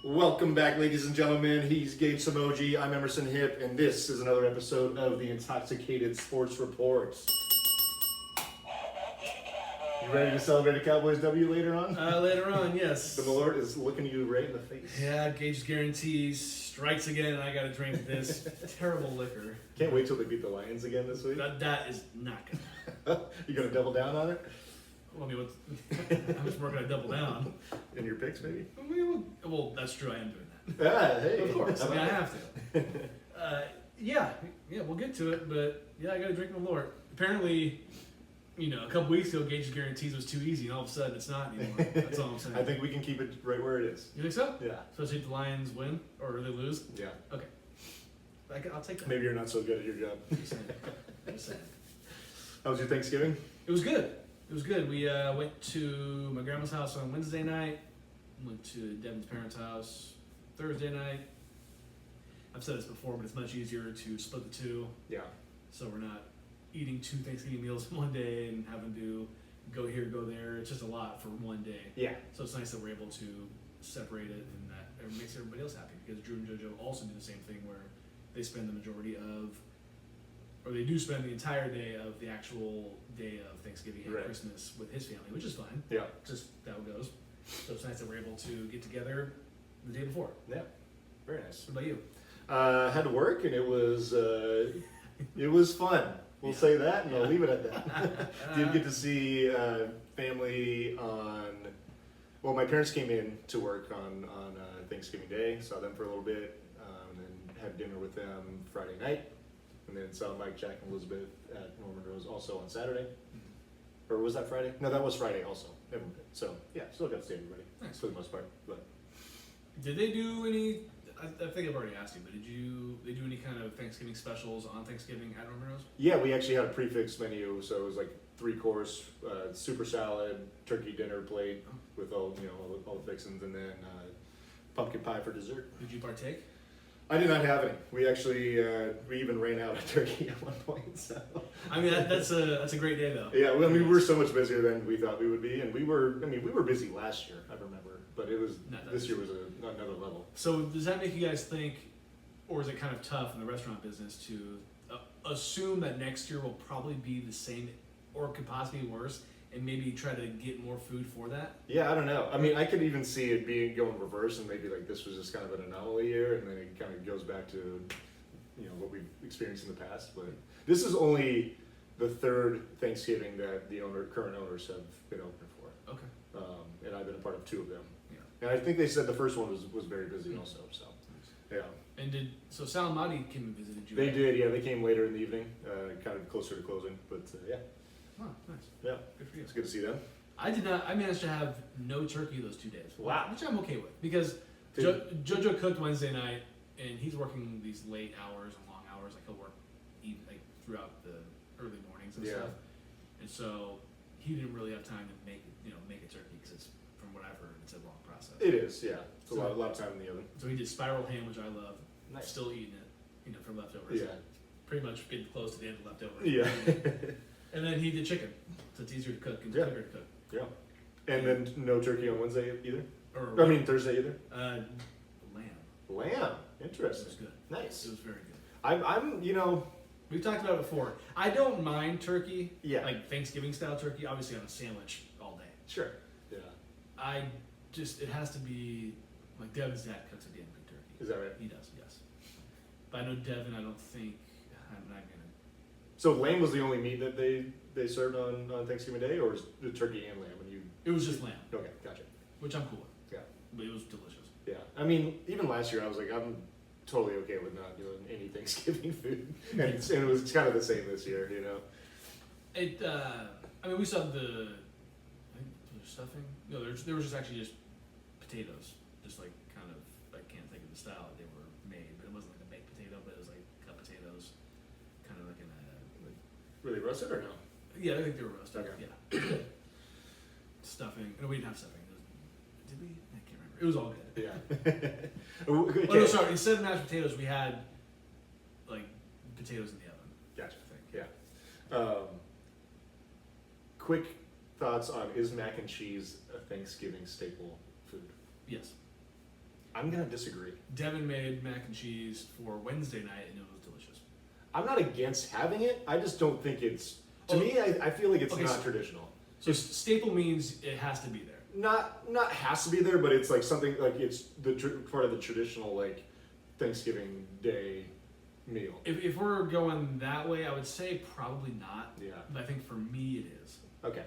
Welcome back, ladies and gentlemen. He's Gabe Samoji. I'm Emerson Hip, and this is another episode of the Intoxicated Sports Report. You ready to celebrate a Cowboys W later on? Later on, yes. The Lord is looking you right in the face. Yeah, Gage guarantees strikes again, and I got to drink this terrible liquor. Can't wait till they beat the Lions again this week. That is not gonna. You gonna double down on it? Well, I mean, how much more can I double down? In your picks, maybe? Well, that's true. I am doing that. Ah, hey. Of course. I mean, I have to. Yeah, we'll get to it, but yeah, I got to drink my Lord. Apparently, a couple weeks ago, Gage's guarantees was too easy, and all of a sudden, it's not anymore. That's all I'm saying. I think we can keep it right where it is. You think so? Yeah. Especially if the Lions win or they lose. Yeah. Okay. I'll take that. Maybe you're not so good at your job. Just saying. How was your Thanksgiving? It was good. It was good. We went to my grandma's house on Wednesday night. Went to Devin's parents' house Thursday night. I've said this before, but it's much easier to split the two. Yeah. So we're not eating 2 Thanksgiving meals in one day and having to go here, go there. It's just a lot for one day. Yeah. So it's nice that we're able to separate it, and that it makes everybody else happy, because Drew and JoJo also do the same thing, where they spend the majority of, or they do spend the entire day of the actual day of Thanksgiving and Right. Christmas with his family, which is fine. Yeah. Just how it goes. So it's nice that we're able to get together the day before. Yeah. Very nice. What about you? Had to work, and it was fun. We'll say that, and I'll leave it at that. Did get to see family on. Well, my parents came in to work on Thanksgiving Day. Saw them for a little bit, and then had dinner with them Friday night, and then saw Mike, Jack, and Elizabeth at Norman Rose also on Saturday. Or was that Friday? No, that was Friday also. So yeah, still got to see everybody Nice. for the most part. But Did they do any? I think I've already asked you, but they do any kind of Thanksgiving specials on Thanksgiving at Norman Rose? yeah, we actually had a prefix menu, so it was like 3-course, super salad, turkey dinner plate with all the fixings, and then pumpkin pie for dessert. Did you partake? I did not have any. We actually we even ran out of turkey at one point. So I mean, that's a great day though. yeah, well, I mean, we were so much busier than we thought we would be, and we were busy last year. I remember, but it was this year was another level. So does that make you guys think, or is it kind of tough in the restaurant business to assume that next year will probably be the same, or could possibly be worse, and maybe try to get more food for that? Yeah, I don't know. I mean, I could even see it going reverse, and maybe like this was just kind of an anomaly year, and then it kind of goes back to what we've experienced in the past. But this is only the third Thanksgiving that the current owners have been open for. Okay. And I've been a part of 2 of them. Yeah. And I think they said the first one was very busy also. So yeah. And so Sal and Marty came and visited you? They did, yeah. They came later in the evening, kind of closer to closing, but yeah. Oh, nice. Yeah, Good for you. it's good to see them. I did not. I managed to have no turkey those 2 days. Wow. Which I'm okay with, because JoJo cooked Wednesday night, and he's working these late hours and long hours. Like he'll work throughout the early mornings and Yeah. stuff. And so he didn't really have time to make a turkey, because it's, from what I've heard, it's a long process. It is, yeah. It's a lot of time in the oven. So he did spiral ham, which I love. Nice. Still eating it, for leftovers. Yeah. Pretty much getting close to the end of leftovers. Yeah. And then he did chicken, so it's easier to cook and Yeah. quicker to cook. Yeah. And then no turkey on Wednesday either? Or I mean, Thursday either? lamb. Lamb. It Interesting. was good. Nice. It was very good. I'm We've talked about it before. I don't mind turkey, yeah. like Thanksgiving style turkey, obviously on a sandwich all day. Sure. Yeah. It has to be, like Devin's dad cooks a damn good turkey. Is that right? He does, yes. But I know Devin, I don't think, I'm not gonna. So lamb was the only meat that they served on Thanksgiving Day, or was the turkey and lamb? It was just lamb, Okay, gotcha. which I'm cool with. Yeah. But it was delicious. Yeah. I mean, even last year I was like, I'm totally okay with not doing any Thanksgiving food, and it was kind of the same this year, It, I mean, we saw the, I think, was there stuffing? No, there was just actually just potatoes, just like kind of, I can't think of the style that they were made, but it wasn't like a baked potato, but it was like cut potatoes, kind of like in a, Were they roasted or no? yeah, I think they were roasted, Okay. yeah. Stuffing, no, we didn't have stuffing. Did we? I can't remember. It was all good. Yeah. Oh no, sorry. Instead of mashed potatoes, we had like potatoes in the oven. Gotcha. I think. Yeah. Quick thoughts on, is mac and cheese a Thanksgiving staple food? Yes. I'm gonna disagree. Devin made mac and cheese for Wednesday night, and it was delicious. I'm not against having it. I just don't think it's. To me, I feel like it's not traditional. So staple means it has to be there. Not has to be there, but it's like something like it's the part of the traditional like Thanksgiving Day meal. If we're going that way, I would say probably not. Yeah. But I think for me it is. Okay.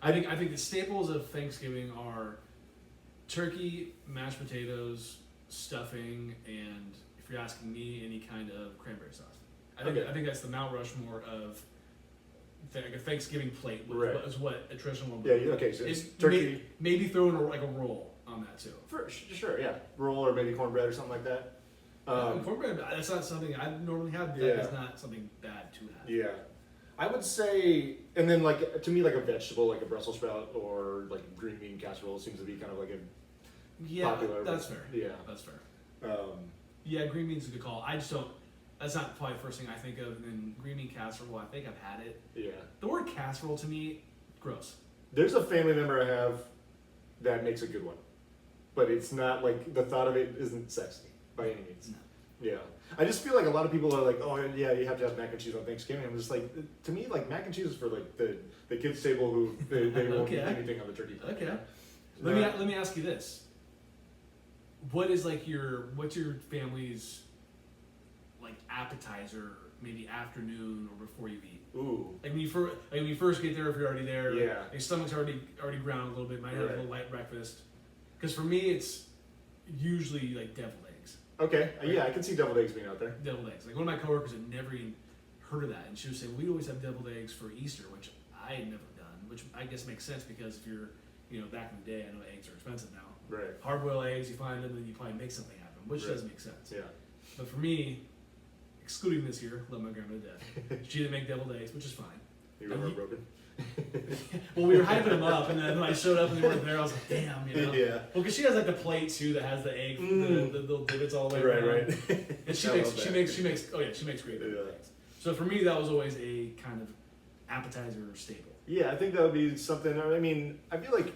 I think the staples of Thanksgiving are turkey, mashed potatoes, stuffing, and if you're asking me, any kind of cranberry sauce. I think that's the Mount Rushmore of like a Thanksgiving plate. Is what a traditional one would be. Yeah. Okay. So it's turkey. Maybe throw in like a roll on that too. For sure. Yeah. Roll or maybe cornbread or something like that. Cornbread. That's not something I normally have. That is not something bad to have. Yeah. I would say, and then like to me, like a vegetable, like a Brussels sprout or like a green bean casserole seems to be kind of like a popular. That's fair. Yeah, that's fair. Yeah, green bean's a good call. I just don't. That's not probably the first thing I think of. And then green bean casserole, I think I've had it. Yeah. The word casserole to me, gross. There's a family member I have that makes a good one, but it's not like the thought of it isn't sexy by any means. No. Yeah. I just feel like a lot of people are like, oh yeah, you have to have mac and cheese on Thanksgiving. I'm just like, to me, like mac and cheese is for like the kids table who they won't eat anything on the turkey. Okay. Let me ask you this: what's your family's like appetizer, maybe afternoon or before you eat? Ooh. Like when you first get there, if you're already there, yeah. Your stomach's already ground a little bit. Might have a little light breakfast. Because for me, it's usually like deviled eggs. Okay, yeah, I can see deviled eggs being out there. Deviled eggs. Like one of my coworkers had never even heard of that, and she was saying we always have deviled eggs for Easter, which I had never done. Which I guess makes sense because if you're, back in the day, I know eggs are expensive now. Right. Hard-boiled eggs, you find them, and you probably make something happen, which does make sense. Yeah. But for me, excluding this year, love my grandma to death. She didn't make deviled eggs, which is fine. You were heartbroken. Well, we were hyping them up, and then when I showed up and they weren't there, I was like, damn, Yeah. Well, because she has like the plate too that has the egg, the little divots all the way around. Right. And she makes great eggs. So for me, that was always a kind of appetizer staple. Yeah, I think that would be something. I mean, I feel like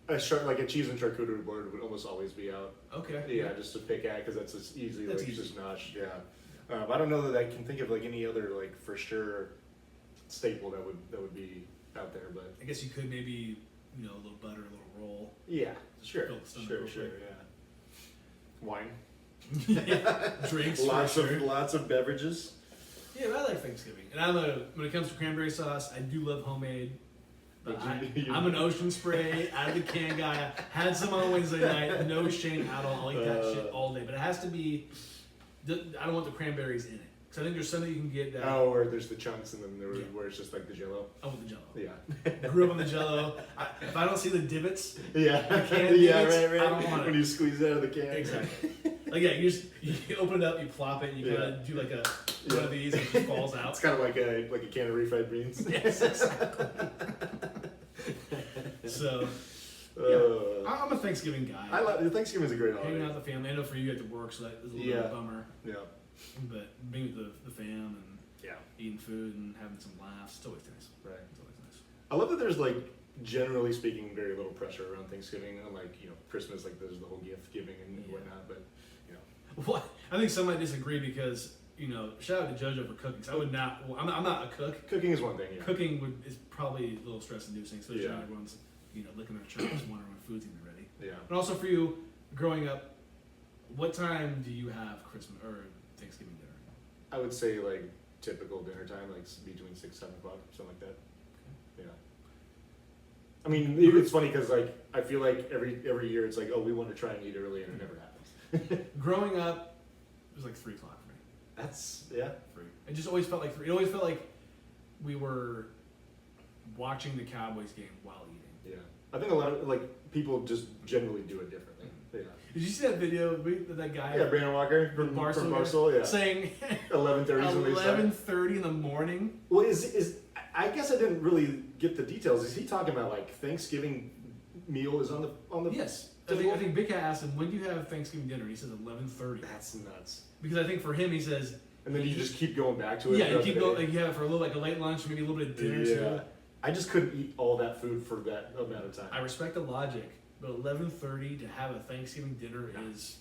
a cheese and charcuterie board would almost always be out. Okay. Yeah, just to pick at because that's just easy. Just notch. Yeah. I don't know that I can think of like any other like for sure staple that would be out there, but I guess you could maybe a little butter, a little roll. Yeah, sure, yeah. Wine. Yeah, drinks. lots of beverages. Yeah, I like Thanksgiving, and when it comes to cranberry sauce, I do love homemade. But I'm an Ocean Spray out of the can guy. I had some on Wednesday night, no shame at all. I'll eat that shit all day, but it has to be. I don't want the cranberries in it. Because I think there's some that you can get that. Oh, where there's the chunks and then where it's just like the Jello. I want the Jello. Yeah. Grew up on the Jello. If I don't see the divots, right. I don't want it. When you squeeze it out of the can. Exactly. Like you open it up, you plop it, and you kind of do like one of these, and it just falls out. It's kind of like a can of refried beans. Yes, exactly. So. Yeah, I'm a Thanksgiving guy. Thanksgiving is a great holiday. Hanging out with the family. I know for you at the work, so that is a little bit of a bummer. Yeah. But being with the fam and eating food and having some laughs, it's always nice. Right. It's always nice. I love that there's like, generally speaking, very little pressure around Thanksgiving. Unlike, Christmas, like there's the whole gift giving and whatnot, but, Well, I think some might disagree because, shout out to JoJo for cooking. So I would not, I'm not a cook. Cooking is one thing, yeah. Cooking is probably a little stress inducing, especially when everyone's, looking at their church wondering when food's even ready. Yeah. But also for you, growing up, what time do you have Christmas or Thanksgiving dinner? I would say like typical dinner time, like between 6, 7 o'clock, something like that. Okay. Yeah. I mean, it's funny because like I feel like every year it's like, oh, we want to try and eat early, and it never happens. Growing up, it was like 3 o'clock for me. That's 3. It just always felt like 3. It always felt like we were watching the Cowboys game while eating. Yeah, I think a lot of like people just generally do it differently. Yeah. Did you see that video of that guy? Yeah, Brandon Walker from Barstool, saying 11:30 in the morning. Well, I guess I didn't really get the details. Is he talking about like Thanksgiving meal is on the Yes. I think Big Cat asked him, when do you have Thanksgiving dinner? And he says 11:30. That's nuts. Because I think for him, he says. And then you just keep going back to it. Yeah, you keep going. Like you have it for a little, like a late lunch, maybe a little bit of dinner. Yeah. I just couldn't eat all that food for that amount of time. I respect the logic, but 11:30 to have a Thanksgiving dinner is.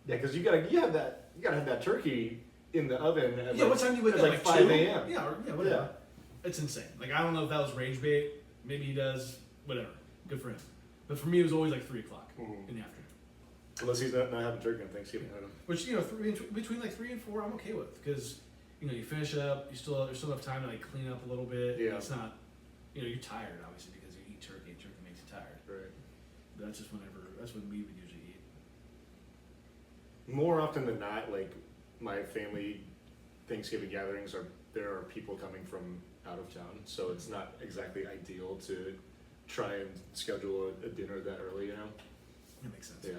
Yeah, because you gotta have that turkey in the oven. At What time do you wake at up? like 5 2? a.m. Yeah, whatever. Yeah. It's insane. Like, I don't know if that was rage bait. Maybe he does. Whatever. Good for him. But for me, it was always like 3 o'clock in the afternoon. Unless he's not having turkey on Thanksgiving. I don't know. Which, between like 3 and 4, I'm okay with, because you finish up. There's still enough time to like clean up a little bit. Yeah. It's not. You're tired obviously because you eat turkey, and turkey makes you tired. Right. But that's just that's when we would usually eat. More often than not, like my family Thanksgiving gatherings there are people coming from out of town, so it's not exactly ideal to try and schedule a dinner that early. That makes sense. Yeah.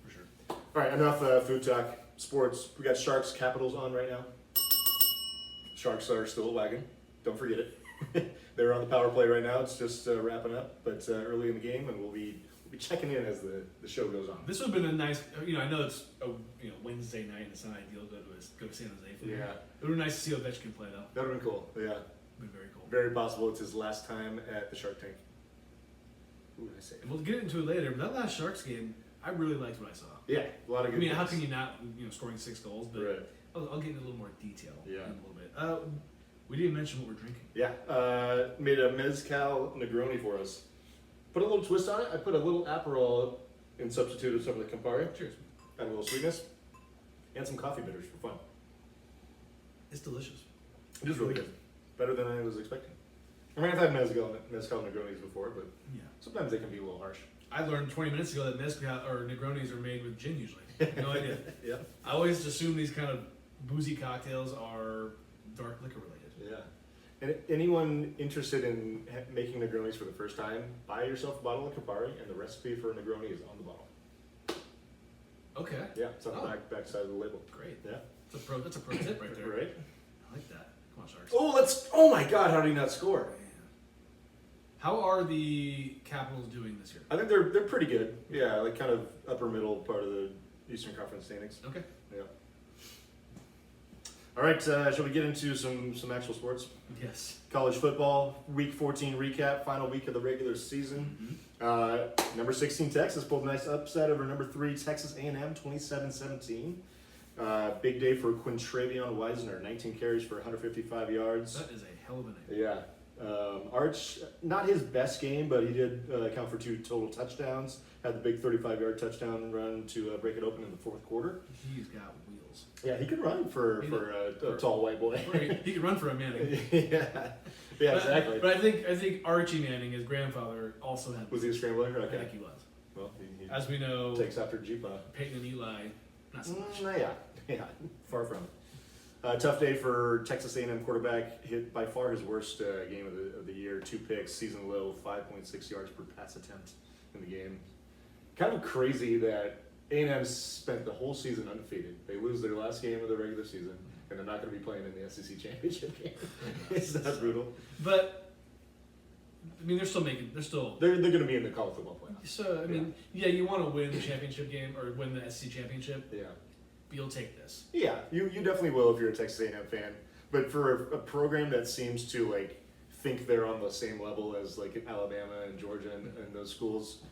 For sure. All right, enough food talk. Sports. We got Sharks Capitals on right now. Sharks are still wagging. Don't forget it. They're on the power play right now. It's just wrapping up, but early in the game, and we'll be checking in as the show goes on. This would have been a nice. I know it's a Wednesday night, and it's not ideal to go to San Jose. Yeah. It would be nice to see Ovechkin play though. That would have been cool. Yeah. Been very cool. Very possible it's his last time at the Shark Tank. Who would I say? And we'll get into it later, but that last Sharks game, I really liked what I saw. Yeah, a lot of good. How things. can you not, scoring 6 goals? But Right. I'll get into a little more detail Yeah. in a little bit. We didn't mention what we're drinking. Yeah, made a mezcal Negroni for us. Put a little twist on it. I put a little Aperol in substitute of some of the Campari. Cheers. Add a little sweetness. And some coffee bitters for fun. It's delicious. It is really good. Better than I was expecting. I mean, I've had mezcal Negronis before, but Yeah. sometimes they can be a little harsh. I learned 20 minutes ago that mezcal or Negronis are made with gin usually. No idea. Yeah. I always assume these kind of boozy cocktails are dark liquor related. Yeah. And anyone interested in making Negronis for the first time, buy yourself a bottle of Campari, and the recipe for a Negroni is on the bottle. Okay. Yeah, it's on the Oh. back side of the label. Great. Yeah. That's a pro tip right there. Right? I like that. Come on, Sharks. Oh my God, how did he not score? Man. How are the Capitals doing this year? I think they're pretty good. Yeah, like kind of upper middle part of the Eastern Conference standings. Okay. Yeah. All right, shall we get into some actual sports? Yes. College football, Week 14 recap, final week of the regular season. Number 16 Texas pulled a nice upset over number 3 Texas A&M, 27-17. Big day for Quintravion Wisner, 19 carries for 155 yards. That is a hell of a name. Yeah. Arch, not his best game, but he did account for 2 total touchdowns. Had the big 35-yard touchdown run to break it open in the fourth quarter. He's got wheels. Yeah, he could run for a tall white boy. He could run for a Manning. Yeah, exactly. But I think Archie Manning, his grandfather, also had. Was he a scrambler? I Okay. think he was. Well, he As we know, takes after Jeepa. Peyton and Eli, not so much. Yeah, far from it. Tough day for Texas A&M quarterback. Hit by far his worst game of the year. 2 picks, season low, 5.6 yards per pass attempt in the game. Kind of crazy that A&M spent the whole season undefeated. They lose their last game of the regular season, and they're not going to be playing in the SEC championship game. It's that brutal. But I mean, they're They're going to be in the college football playoff. So I mean, you want to win the championship game or win the SEC championship. Yeah. You'll take this. Yeah, you definitely will if you're a Texas A&M fan. But for a program that seems to like think they're on the same level as like Alabama and Georgia and those schools,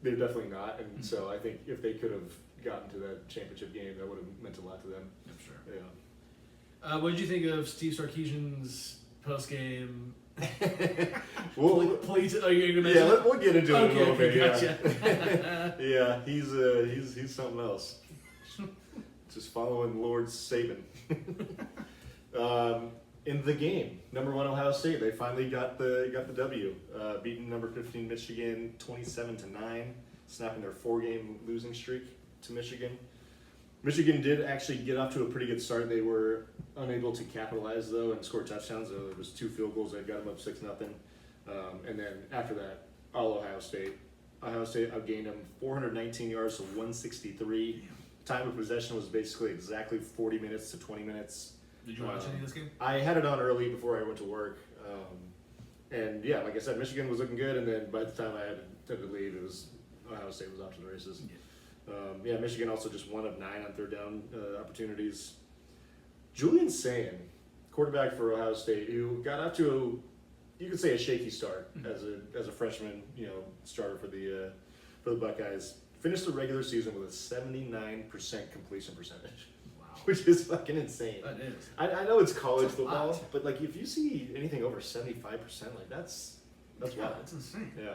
they're definitely not. And so I think if they could have gotten to that championship game, that would have meant a lot to them. I'm sure. Yeah. What did you think of Steve Sarkisian's post game? We'll get into it a little bit. Gotcha. Yeah, he's something else. Just following Lord Saban. In the game, number 1 Ohio State, they finally got the W, beating number 15 Michigan 27-9, snapping their 4-game losing streak to Michigan. Michigan did actually get off to a pretty good start. They were unable to capitalize though and score touchdowns. There was 2 field goals that got them up 6-0, and then after that, all Ohio State. Ohio State outgained them 419 yards to 163. Time of possession was basically exactly 40 minutes to 20 minutes. Did you watch any of this game? I had it on early before I went to work. And yeah, like I said, Michigan was looking good, and then by the time I had to leave, it was Ohio State was off to the races. Yeah. Michigan also just 1 of 9 on third down opportunities. Julian Sayin, quarterback for Ohio State, who got off to you could say a shaky start as a freshman, starter for the for the Buckeyes. Finished the regular season with a 79% completion percentage, Wow. which is fucking insane. That is. I know it's college That's a football, lot. but like if you see anything over 75%, like that's Yeah, wild. that's insane. Yeah.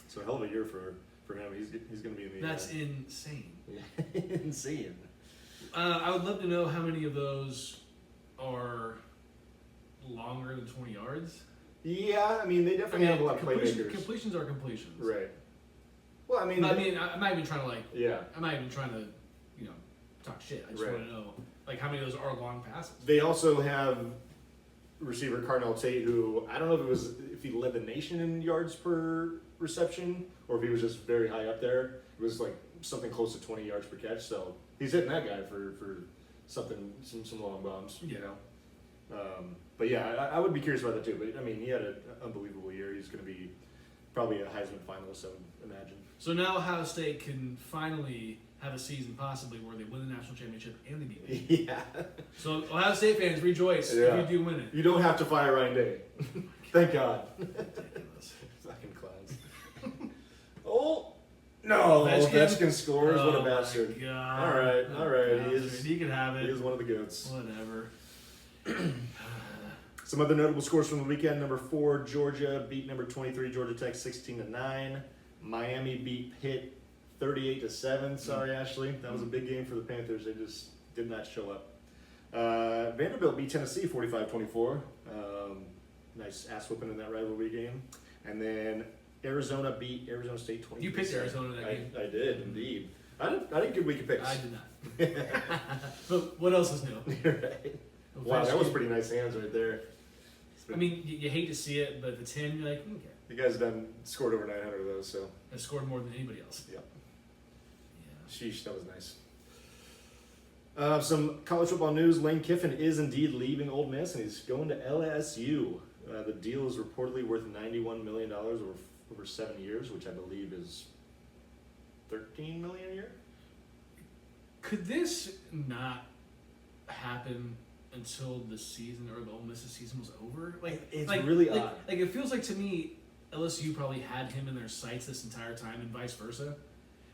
So a hell of a year for him. He's going to be in the. That's insane. Yeah. Insane. I would love to know how many of those are longer than 20 yards. Yeah, I mean they definitely have a lot of playmakers. Completions are completions. Right. Well, I mean. But, I'm not even trying to Yeah. I'm not even trying to, talk shit. I just want to know how many of those are long passes. They also have receiver Cardinal Tate, who I don't know if he led the nation in yards per reception or if he was just very high up there. It was like something close to 20 yards per catch. So he's hitting that guy for something, some long bombs. You know. But yeah, I would be curious about that too. But I mean, he had an unbelievable year. He's going to be probably a Heisman finalist, I would imagine. So now Ohio State can finally have a season possibly where they win the national championship and they beat me. Yeah. So Ohio State fans, rejoice if you do win it. You don't have to fire Ryan Day. Thank God. Ridiculous. Fucking clowns. Oh no! Ovechkin scores. What a bastard! God. All right. He can have He it. is one of the goats. Whatever. Some other notable scores from the weekend: number 4, Georgia beat number 23, Georgia Tech 16-9. Miami beat Pitt 38-7. Sorry, Ashley, that was a big game for the Panthers. They just did not show up. Vanderbilt beat Tennessee 45-24. Nice ass whooping in that rivalry game. And then Arizona beat Arizona State 20. You picked Arizona in that game. I did indeed. I did a good week of picks. I did not. But what else is new? Right. Wow, that was pretty nice hands right there. I mean, you hate to see it, but if it's him, you're like, okay. You guys scored over 900 of those, so. I scored more than anybody else. Yeah. Yeah. Sheesh, that was nice. Some college football news. Lane Kiffin is indeed leaving Ole Miss, and he's going to LSU. The deal is reportedly worth $91 million over 7 years, which I believe is $13 million a year. Could this not happen until the season or the Ole Miss's season was over? It's really odd. Like it feels like to me, LSU probably had him in their sights this entire time, and vice versa.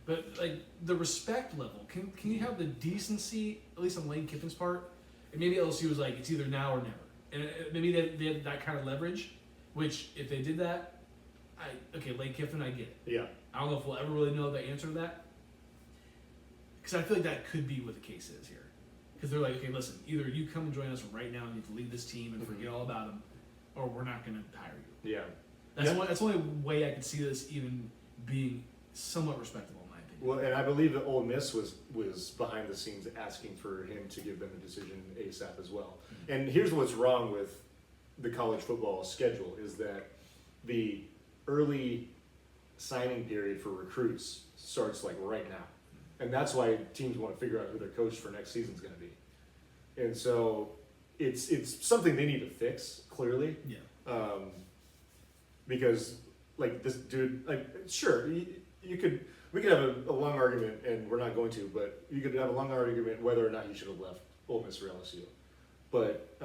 But like the respect level, can you have the decency, at least on Lane Kiffin's part? And maybe LSU was like, it's either now or never. And maybe they had that kind of leverage. Which if they did that, Lane Kiffin, I get it. Yeah. I don't know if we'll ever really know the answer to that. Because I feel like that could be what the case is here. Because they're like, okay, listen, either you come and join us right now and you have to lead this team and forget all about them, or we're not going to hire you. Yeah. That's the only way I could see this even being somewhat respectable, in my opinion. Well, and I believe that Ole Miss was behind the scenes asking for him to give them a decision ASAP as well. Mm-hmm. And here's what's wrong with the college football schedule is that the early signing period for recruits starts like right now. And that's why teams want to figure out who their coach for next season is going to be. And so it's something they need to fix, clearly. Yeah. Because, like, this dude, like, sure, we could have a long argument, and we're not going to, but you could have a long argument whether or not he should have left Ole Miss or LSU. But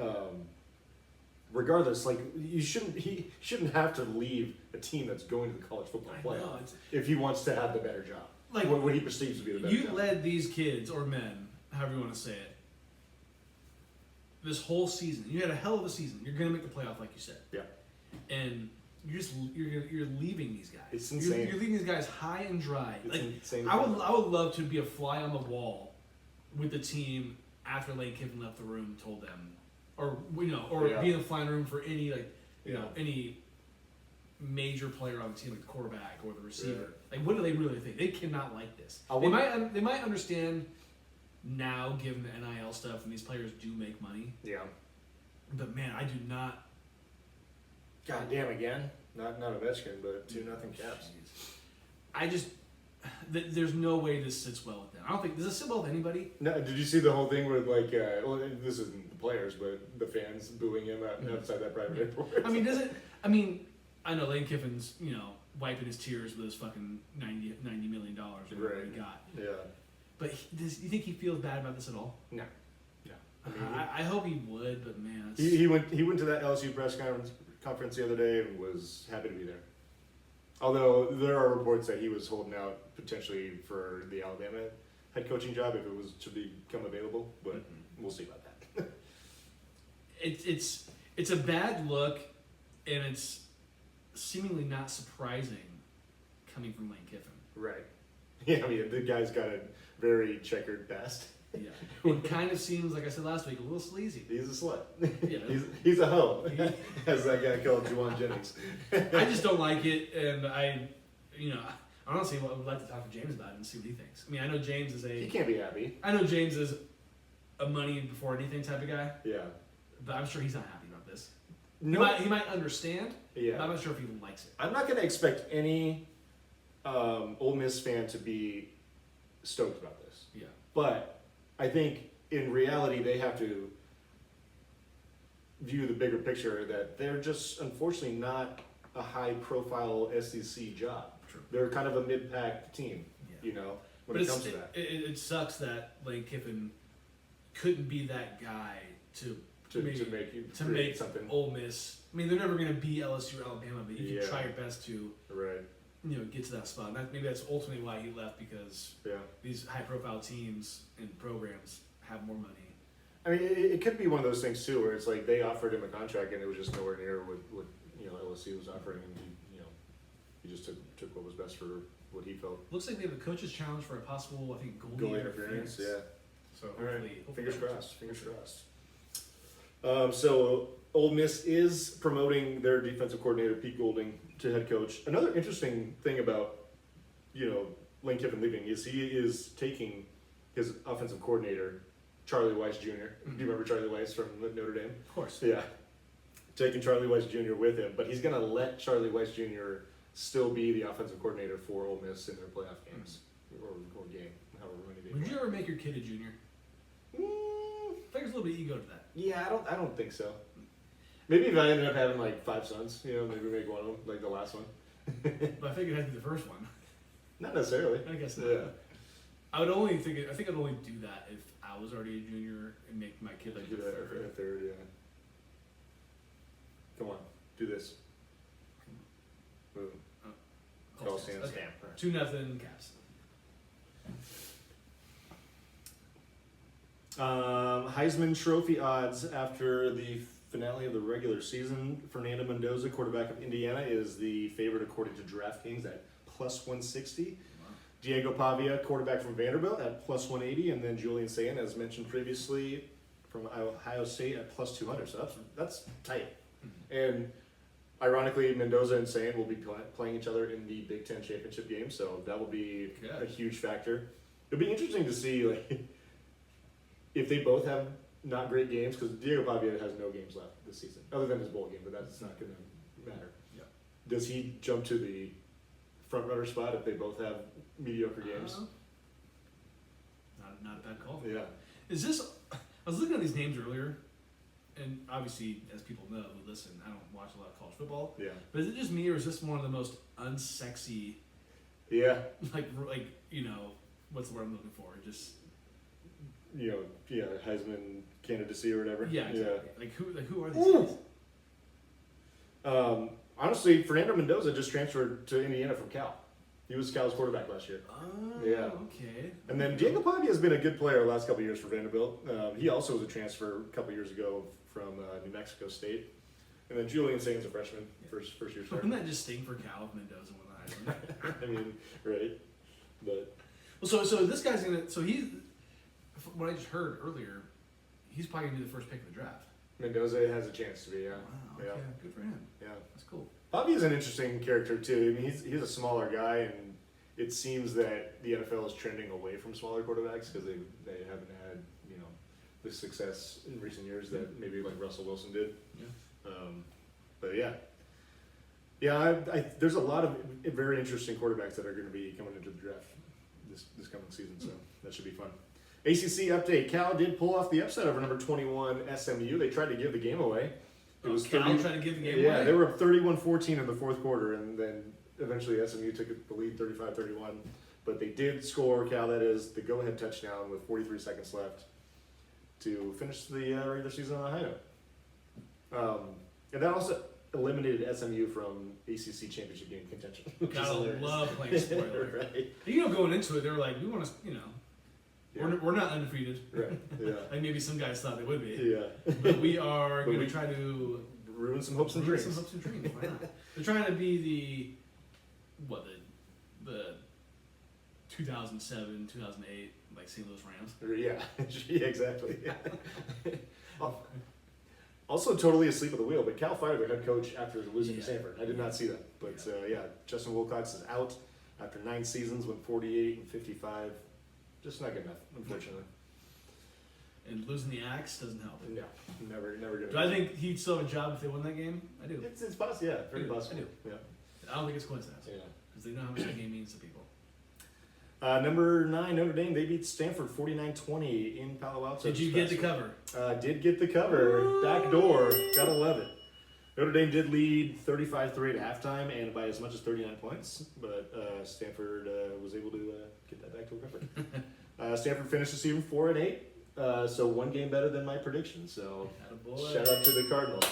regardless, like, he shouldn't have to leave a team that's going to the college football playoff if he wants to have the better job. Like what he perceives to be the better job. You led these kids, or men, however you want to say it, this whole season. You had a hell of a season. You're going to make the playoff, like you said. Yeah. And you're leaving these guys. It's insane. You're leaving these guys high and dry. It's like insane. I would love to be a fly on the wall with the team after Lane Kiffin left the room and told them, or be in the flying room for any any major player on the team, like the quarterback or the receiver. Yeah. Like, what do they really think? They cannot like this. They might understand now, given the NIL stuff, and these players do make money. Yeah. But man, I do not. God damn again. Not Ovechkin, but 2-0 Caps. I just there's no way this sits well with them. I don't think does it sit well with anybody. No, did you see the whole thing with like? Well, this isn't the players, but the fans booing him outside that private airport. I mean, does it? I mean, I know Lane Kiffin's wiping his tears with his fucking $90 million or whatever he got. Yeah. But do you think he feels bad about this at all? No. I mean, I hope he would, but man, he went to that LSU press conference the other day and was happy to be there. Although there are reports that he was holding out potentially for the Alabama head coaching job if it was to become available, but we'll see about that. It's a bad look, and it's seemingly not surprising coming from Lane Kiffin. Right. Yeah, I mean, the guy's got a very checkered past. Yeah, it kind of seems, like I said last week, a little sleazy. He's a slut. Yeah. he's a hoe, as that guy called Juwan Jennings. I just don't like it, and I honestly would like to talk to James about it and see what he thinks. I mean, I know James is He can't be happy. I know James is a money before anything type of guy, Yeah. but I'm sure he's not happy about this. No. He might understand, Yeah. but I'm not sure if he likes it. I'm not going to expect any Ole Miss fan to be stoked about this. Yeah. But I think in reality they have to view the bigger picture that they're just unfortunately not a high-profile SEC job. True. They're kind of a mid-pack team, Yeah. when it comes to that. It sucks that Lane Kiffin couldn't be that guy to make something. Ole Miss. I mean, they're never going to be LSU or Alabama, but you can try your best to Right. get to that spot. And maybe that's ultimately why he left, because these high-profile teams and programs have more money. I mean, it could be one of those things too, where it's like they offered him a contract and it was just nowhere near what LSU was offering him. He just took what was best for what he felt. Looks like they have a coach's challenge for a possible, I think, goalie Goal interference. interference, yeah. So All right. hopefully Fingers crossed. Fingers crossed. So Ole Miss is promoting their defensive coordinator Pete Golding to head coach. Another interesting thing about Lane Kiffin leaving is he is taking his offensive coordinator Charlie Weiss Jr. Do you remember Charlie Weiss from Notre Dame? Of course. Yeah, taking Charlie Weiss Jr. with him, but he's going to let Charlie Weiss Jr. still be the offensive coordinator for Ole Miss in their playoff games or game, however many they Would play. you ever make your kid a junior? I think there's a little bit of ego to that. Yeah, I don't think so. Maybe if I ended up having like 5 sons, maybe make one of them like the last one. But I think it had to be the first one. Not necessarily. I guess not. Yeah. I think I'd only do that if I was already a junior and make my kid like Do that for a third, yeah. Come on, do this. Move. Call stand Okay. stamp. 2-0 Caps. Heisman Trophy odds after the finale of the regular season. Fernando Mendoza, quarterback of Indiana, is the favorite according to DraftKings at plus 160. Wow. Diego Pavia, quarterback from Vanderbilt, at plus 180, and then Julian Sayin, as mentioned previously, from Ohio State at plus 200. So that's tight. And ironically, Mendoza and Sayin will be playing each other in the Big Ten championship game, so that will be a huge factor. It'll be interesting to see if they both have not great games, because Diego Pavia has no games left this season, other than his bowl game, but that's not going to matter. Yeah. Does he jump to the front runner spot if they both have mediocre games? Not a bad call. Yeah. Is this? I was looking at these names earlier, and obviously, as people know who listen, I don't watch a lot of college football. Yeah. But is it just me, or is this one of the most unsexy? Yeah. What's the word I'm looking for? Just Heisman candidacy or whatever. yeah, exactly. Yeah. Who are these guys? Honestly, Fernando Mendoza just transferred to Indiana from Cal. He was Cal's quarterback last year. Oh, Yeah. okay. And then Diego Pavia has been a good player the last couple of years for Vanderbilt. He also was a transfer a couple of years ago from New Mexico State. And then Julian Sayin's a freshman, first year starter. Wouldn't that just sting for Cal if Mendoza won the Heisman? I mean, right? But Well, so this guy's gonna. So he's. What I just heard earlier, he's probably gonna be the first pick of the draft. Mendoza has a chance to be, yeah. Wow. Yeah. Okay. Good for him. Yeah. That's cool. Pavia's an interesting character too. I mean, he's a smaller guy, and it seems that the NFL is trending away from smaller quarterbacks because they haven't had the success in recent years that maybe like Russell Wilson did. Yeah. But there's a lot of very interesting quarterbacks that are going to be coming into the draft this coming season, so that should be fun. ACC update: Cal did pull off the upset over number 21 SMU. They tried to give the game away. It was Cal trying to give the game away? Yeah, they were up 31-14 in the fourth quarter, and then eventually SMU took the lead 35-31. But they did score, Cal, that is, the go-ahead touchdown with 43 seconds left to finish the regular season on a high note. And that also eliminated SMU from ACC championship game contention. Gotta love playing spoiler. Right. You know, going into it, they were like, we want to, you know, Yeah. we're not undefeated. Right. Yeah. Like maybe some guys thought they would be. Yeah. But we are But going we- to try to Ruin some hopes and ruin dreams. some hopes and dreams. Why not? They're trying to be the 2007, 2008 like St. Louis Rams. Yeah. Yeah. Exactly. Also, totally asleep at the wheel, but Cal fired their head coach after losing to Stanford. I did not see that, but yeah, Justin Wilcox is out after 9 seasons, went 48 and 55. Just not good enough, unfortunately. And losing the axe doesn't help. No, never good. Do I think he'd still have a job if they won that game? I do. It's possible? Yeah, very possible. I do. Yeah. I don't think it's coincidence. Yeah. Because they know how much that game means to people. Number 9, Notre Dame. They beat Stanford 49-20 in Palo Alto. Did you get the cover? Did get the cover. Back door. Gotta love it. Notre Dame did lead 35-3 at halftime and by as much as 39 points, but Stanford was able to get that back to a cover. Stanford finished the season 4-8, so 1 game better than my prediction. So Attaboy. shout out to the Cardinals.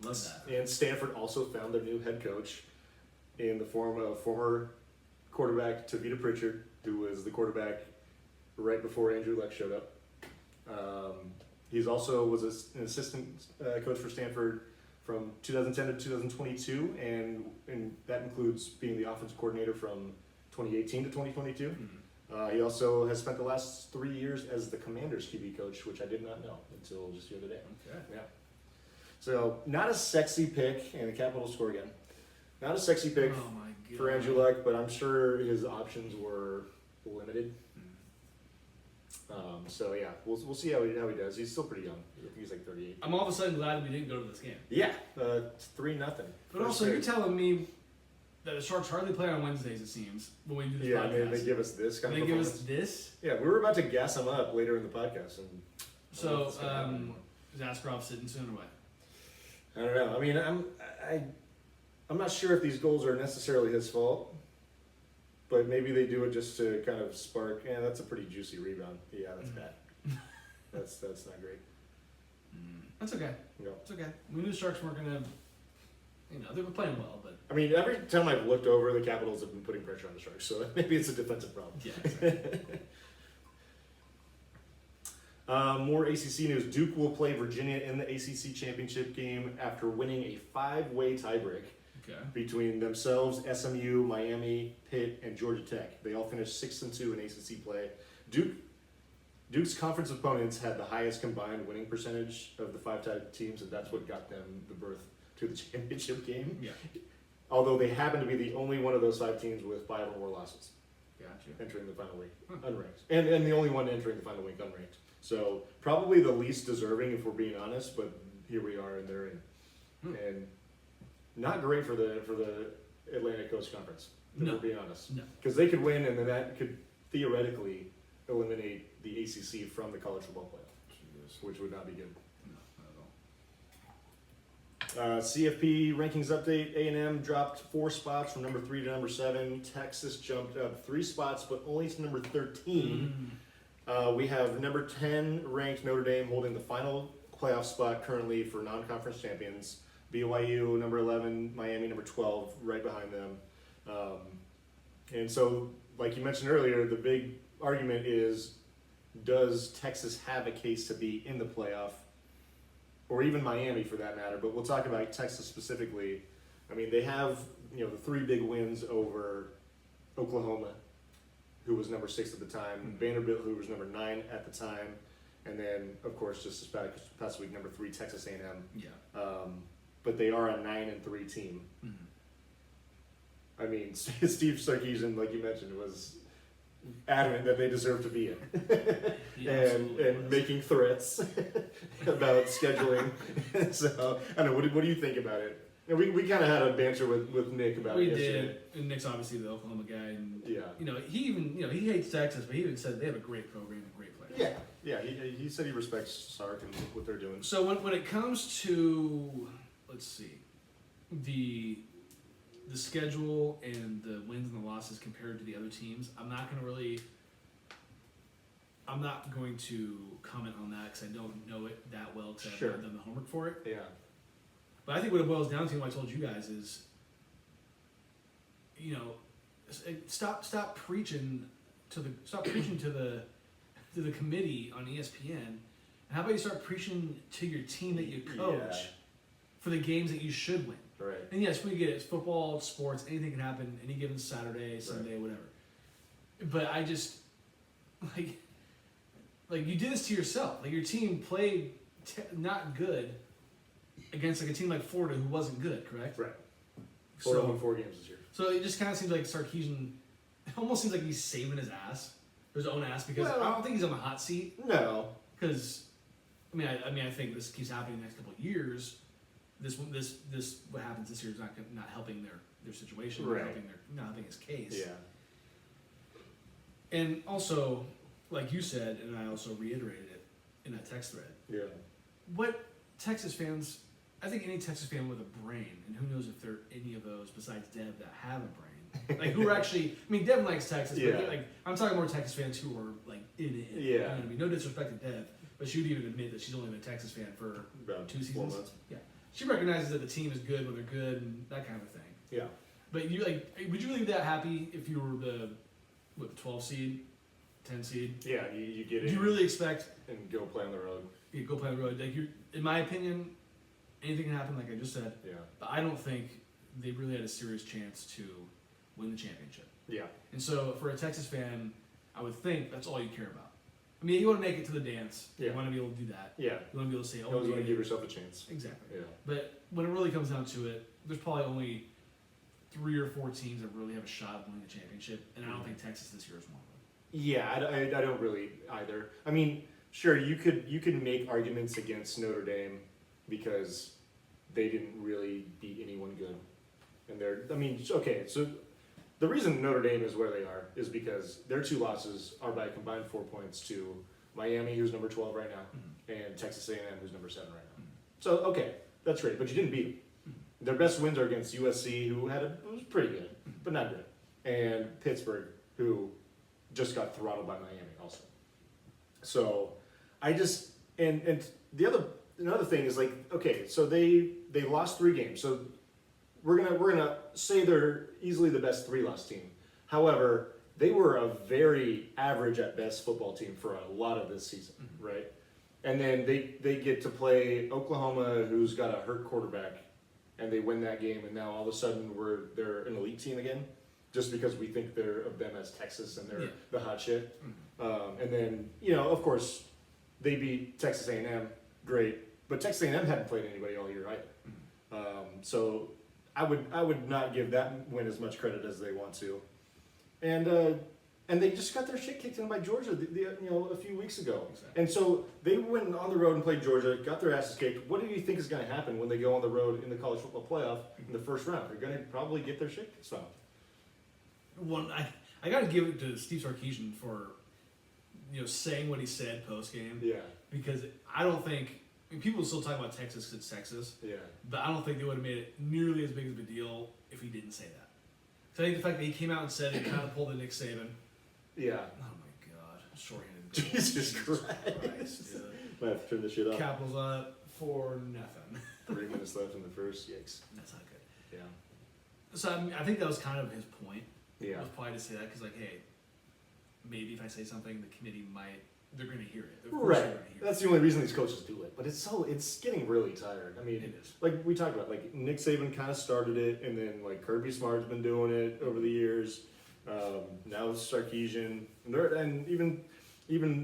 Love that. And Stanford also found their new head coach in the form of former quarterback Tavita Pritchard, who was the quarterback right before Andrew Luck showed up. He's also was an assistant coach for Stanford from 2010 to 2022, and that includes being the offensive coordinator from 2018 to 2022. Mm-hmm. He also has spent the last 3 years as the Commanders QB coach, which I did not know until just the other day. Okay. Yeah. So not a sexy pick, and the Capitals score again. Not a sexy pick Oh my god. for Andrew Luck, but I'm sure his options were limited. So yeah, we'll see how he does. He's still pretty young. I think he's like 38. I'm all of a sudden glad we didn't go to this game. Yeah, 3-0. But also, you're telling me that the Sharks hardly play on Wednesdays, it seems, when we do this Yeah, podcast. I mean, they give us this kind And of they give performance. us this. Yeah, we were about to gas him up later in the podcast, and I don't know if So, it's gonna happen anymore. is Askarov sitting soon or what? I don't know. I mean, I'm not sure if these goals are necessarily his fault, but maybe they do it just to kind of spark. Yeah, that's a pretty juicy rebound. Yeah, that's bad. That's not great. That's okay. No. It's okay. We knew the Sharks weren't going to, they were playing well, but. I mean, every time I've looked over, the Capitals have been putting pressure on the Sharks, so maybe it's a defensive problem. Yeah, exactly. More ACC news. Duke will play Virginia in the ACC championship game after winning a 5-way tiebreak Okay. between themselves, SMU, Miami, Pitt, and Georgia Tech. They all finished 6-2 in ACC play. Duke's conference opponents had the highest combined winning percentage of the 5 tied teams, and that's what got them the berth to the championship game. Yeah. Although they happen to be the only one of those 5 teams with 5 or more losses Gotcha. entering the final week, Huh. unranked, and the only one entering the final week unranked. So probably the least deserving, if we're being honest. But here we are, and they're in, and not great for the Atlantic Coast Conference. If No. we're being honest, No. because they could win, and then that could theoretically eliminate the ACC from the college football playoff, which would not be good. No, not at all. CFP rankings update. A&M dropped 4 spots from number 3 to number 7. Texas jumped up 3 spots, but only to number 13. We have number 10 ranked Notre Dame holding the final playoff spot currently for non-conference champions. BYU number 11, Miami number 12, right behind them. And so, like you mentioned earlier, the big argument is, does Texas have a case to be in the playoff? Or even Miami for that matter, but we'll talk about Texas specifically. I mean, they have, the 3 big wins over Oklahoma, who was number 6 at the time, Vanderbilt, who was number 9 at the time, and then, of course, just this past week, number 3, Texas A&M. Yeah. But they are a 9-3 team. Mm-hmm. I mean, Steve Sarkisian, like you mentioned, was adamant that they deserve to be in, He absolutely and was. making threats about scheduling. So I don't know. What do you think about it? And we kind of had a banter with Nick about We it yesterday. did. And Nick's obviously the Oklahoma guy, and Yeah. he even he hates Texas, but he even said they have a great program and great players. Yeah. He said he respects Sark and what they're doing. So when it comes to, let's see, the schedule and the wins and the losses compared to the other teams, I'm not going to comment on that because I don't know it that well because I Sure. haven't done the homework for it. Yeah. But I think what it boils down to, what I told you guys, is, stop preaching to the committee on ESPN, and how about you start preaching to your team that you coach for the games that you should win. Right. And yes, we get it. It's football, it's sports, anything can happen any given Saturday, Sunday, whatever. But I just like you did this to yourself. Like your team played not good against like a team like Florida who wasn't good, correct? Right. Florida won 4 games this year. So it just kind of seems like Sarkisian. It almost seems like he's saving his ass, his own ass, because I don't think he's on the hot seat. No. Because I think this keeps happening the next couple of years. This what happens this year is not helping their situation, right. not helping his case. Yeah. And also, like you said, and I also reiterated it in that text thread. Yeah. What Texas fans, I think any Texas fan with a brain, and who knows if there are any of those besides Dev that have a brain, like who are actually, Dev likes Texas, but like I'm talking more Texas fans who are like in it. Yeah. You know what I mean? No disrespect to Dev, but she would even admit that she's only been a Texas fan for about 2 seasons. 4 months. Yeah. She recognizes that the team is good when they're good and that kind of thing. Yeah. But would you really be that happy if you were the 12 seed, 10 seed? Yeah, you get it. Do you really expect and go play on the road? You go play on the road. Like in my opinion, anything can happen. Like I just said. Yeah. But I don't think they really had a serious chance to win the championship. Yeah. And so for a Texas fan, I would think that's all you care about. You want to make it to the dance. Yeah. You want to be able to do that. Yeah. You want to be able to say, you always want to give yourself a chance. Exactly. Yeah. But when it really comes down to it, there's probably only 3 or 4 teams that really have a shot of winning the championship, and I don't think Texas this year is one of them. Yeah, I don't really either. Sure, you could make arguments against Notre Dame because they didn't really beat anyone good, and okay, so the reason Notre Dame is where they are is because their 2 losses are by a combined 4 points to Miami, who's number 12 right now, and Texas A&M, who's number 7 right now. So okay, that's great, but you didn't beat them. Their best wins are against USC, who was pretty good, but not good, and Pittsburgh, who just got throttled by Miami also. So I just and another thing is like, okay, so they lost 3 games. So we're gonna say they're easily the best 3-loss team. However, they were a very average at best football team for a lot of this season, right? And then they get to play Oklahoma, who's got a hurt quarterback, and they win that game, and now all of a sudden they're an elite team again, just because we think they're of them as Texas and they're the hot shit. And then of course they beat Texas A&M, great, but Texas A&M hadn't played anybody all year either. So I would not give that win as much credit as they want to, and they just got their shit kicked in by Georgia a few weeks ago. Exactly. And so they went on the road and played Georgia, got their asses kicked. What do you think is going to happen when they go on the road in the college football playoff in the first round? They're going to probably get their shit stomped. Well, I got to give it to Steve Sarkisian for saying what he said post game. Yeah. Because I don't think people still talk about Texas because it's Texas. Yeah. But I don't think they would have made it nearly as big of a deal if he didn't say that. So I think the fact that he came out and said it kind of pulled a Nick Saban. Yeah. Oh my God, shorthanded. Jesus Christ, dude. Might have to turn this shit off. Capitals up for nothing. 3 minutes left in the first. Yikes. That's not good. Yeah. So I think that was kind of his point. Yeah. Was probably to say that because hey, maybe if I say something, the committee they're going to hear it. Of course right. They're gonna hear That's the only reason these coaches do it. But it's getting really tired. It is. Like we talked about, like Nick Saban kind of started it, and then like Kirby Smart's been doing it over the years. Now it's Sarkisian, and even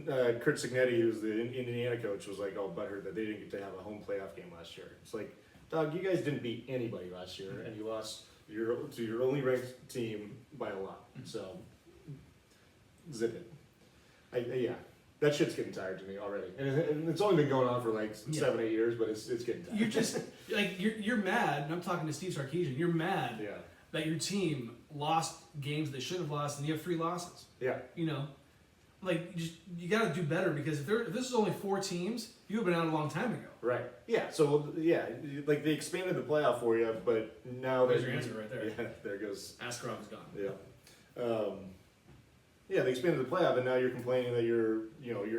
Kurt Cignetti, who's the Indiana coach, was like all butthurt that they didn't get to have a home playoff game last year. It's like, dog, you guys didn't beat anybody last year, and you lost to your only ranked team by a lot. So zip it. Yeah. That shit's getting tired to me already, and it's only been going on for like 7-8 years, but it's getting tired. You're just you're mad, and I'm talking to Steve Sarkisian. You're mad that your team lost games they should have lost, and you have 3 losses. Yeah. You got to do better because if this is only 4 teams, you have been out a long time ago. Right. Yeah. So like they expanded the playoff for you, but now there's your answer right there. Yeah. There goes. Askarov is gone. Yeah. Yeah, they expanded the playoff, and now you're complaining that you're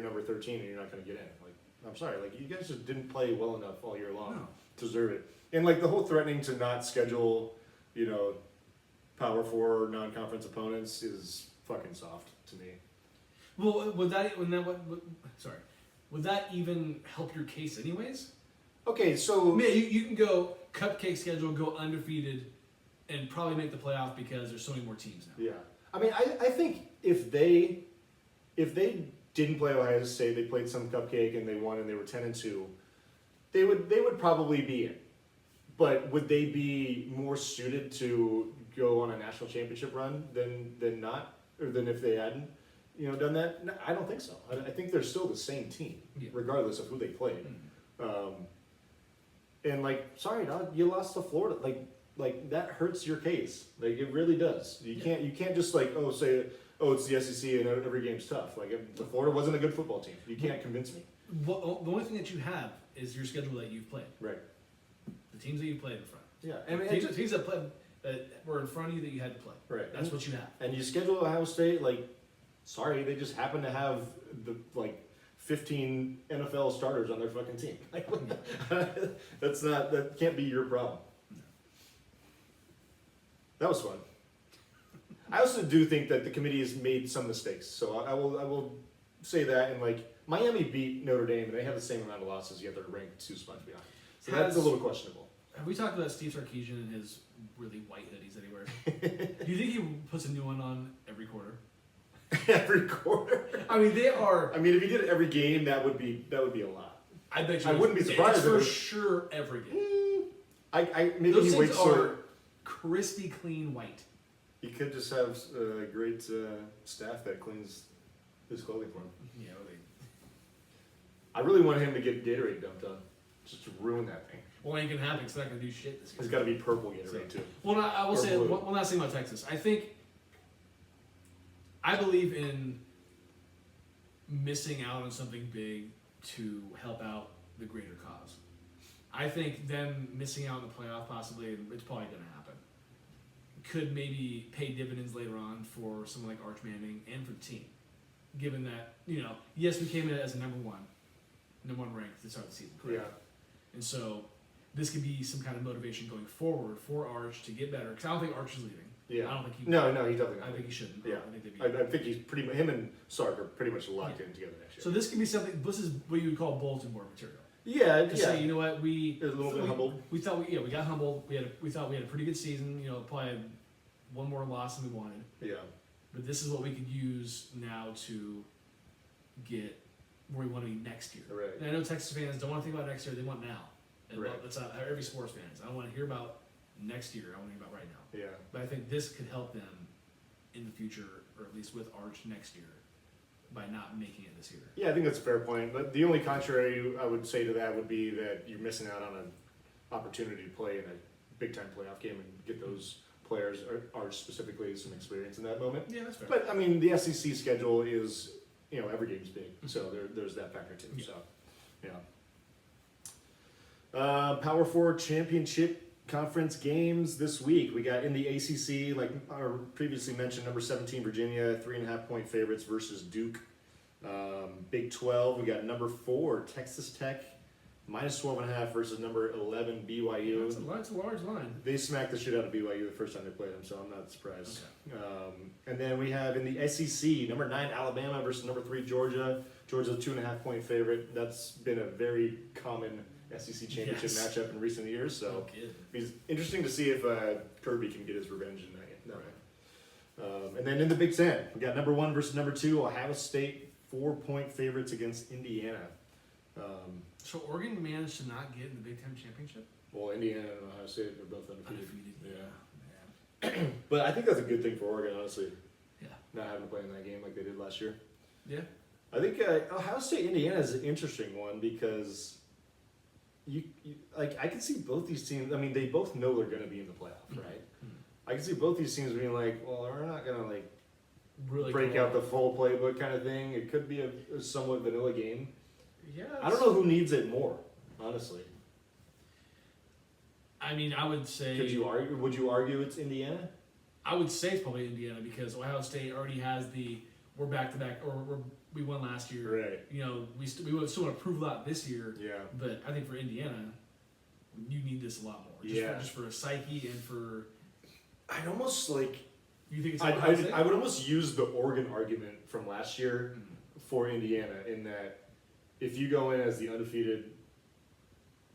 number 13 and you're not going to get in. Like, I'm sorry, like you guys just didn't play well enough all year long. deserve it. And like the whole threatening to not schedule, Power 4 non-conference opponents is fucking soft to me. Well, would that even help your case anyways? Okay, so Man, you can go cupcake schedule, go undefeated, and probably make the playoff because there's so many more teams now. yeah, I mean, I think if they didn't play Ohio State, they played some cupcake and they won and they were 10-2, they would probably be in. But would they be more suited to go on a national championship run than not, or than if they hadn't, done that? No, I don't think so. I think they're still the same team, regardless of who they played. And sorry, dog, you lost to Florida. Like that hurts your case. Like it really does. You can't just say it's the SEC and every game's tough. Like Florida wasn't a good football team. You can't convince me. Well, the only thing that you have is your schedule that you've played. Right. The teams that you played in front. Yeah, I mean, teams that played that were in front of you that you had to play. Right. That's what you have. And you schedule Ohio State. Sorry, they just happen to have the 15 NFL starters on their fucking team. That can't be your problem. That was fun. I also do think that the committee has made some mistakes. So I will say that. And Miami beat Notre Dame and they have the same amount of losses, yet they're ranked 2 spots behind. So that's a little questionable. Have we talked about Steve Sarkisian and his really white hoodies that he wears? Do you think he puts a new one on every quarter? Every quarter? I mean, they are. I mean, if he did it every game, that would be a lot. I bet you. I wouldn't be surprised. It's for sure every game. Maybe those he waits are crispy clean white. He could just have a great staff that cleans his clothing for him. Yeah. I really want him to get Gatorade dumped on, just to ruin that thing. Well, ain't gonna happen. It's not gonna do shit this year. It's got to be purple Gatorade too. Well, I will say one last thing about Texas. I believe in missing out on something big to help out the greater cause. I think them missing out in the playoff, possibly, it's probably going to happen, could maybe pay dividends later on for someone like Arch Manning and for the team. Given that, yes, we came in as a number one ranked to start the season, correct? Yeah. And so this could be some kind of motivation going forward for Arch to get better. Because I don't think Arch is leaving. Yeah. I don't think he. No, he definitely. I think he shouldn't. Yeah. I think he's him and Sark are pretty much locked in together next year. So this could be something. This is what you would call bulletin board material. Yeah. To say, you know what, we a little bit humbled. We thought we got humbled. We thought we had a pretty good season. Probably had one more loss than we wanted. Yeah. But this is what we could use now to get where we want to be next year. Right. And I know Texas fans don't want to think about next year. They want now. And right. That's how every sports fan is. I don't want to hear about next year. I want to hear about right now. Yeah. But I think this could help them in the future, or at least with Arch next year, by not making it this year. Yeah, I think that's a fair point. But the only contrary I would say to that would be that you're missing out on an opportunity to play in a big-time playoff game and get those players, Arch specifically, some experience in that moment. Yeah, that's fair. But, I mean, the SEC schedule is, every game's big. So there's that factor, too. Yeah. So, yeah. Power 4 Championship Conference games this week. We got in the ACC, like our previously mentioned, number 17 Virginia, 3.5-point favorites versus Duke. Big 12, we got number 4 Texas Tech, minus 12.5 versus number 11 BYU. That's a large line. They smacked the shit out of BYU the first time they played them, so I'm not surprised. Okay. And then we have in the SEC, number 9 Alabama versus number 3 Georgia. Georgia's a 2.5-point favorite. That's been a very common SEC championship matchup in recent years, so it's interesting to see if Kirby can get his revenge in that way. And then in the Big Ten, we got number 1 versus number 2, Ohio State, 4-point favorites against Indiana. So Oregon managed to not get in the Big Ten championship? Well, Indiana and Ohio State are both undefeated. Yeah. But I think that's a good thing for Oregon, honestly. Yeah. Not having to play in that game like they did last year. Yeah. I think Ohio State Indiana is an interesting one because you I can see both these teams. I mean, they both know they're going to be in the playoff, right? I can see both these teams being like, well, we're not going to really break out the full playbook kind of thing. It could be a somewhat vanilla game. Yeah. I don't know who needs it more, honestly. I mean, I would say. Would you argue it's Indiana? I would say it's probably Indiana because Ohio State already has we're back to back, or we won last year. Right. We still want to prove a lot this year. Yeah. But I think for Indiana, you need this a lot more. Just for a psyche and for. I'd almost like. You think it's I would almost use the Oregon argument from last year for Indiana in that if you go in as the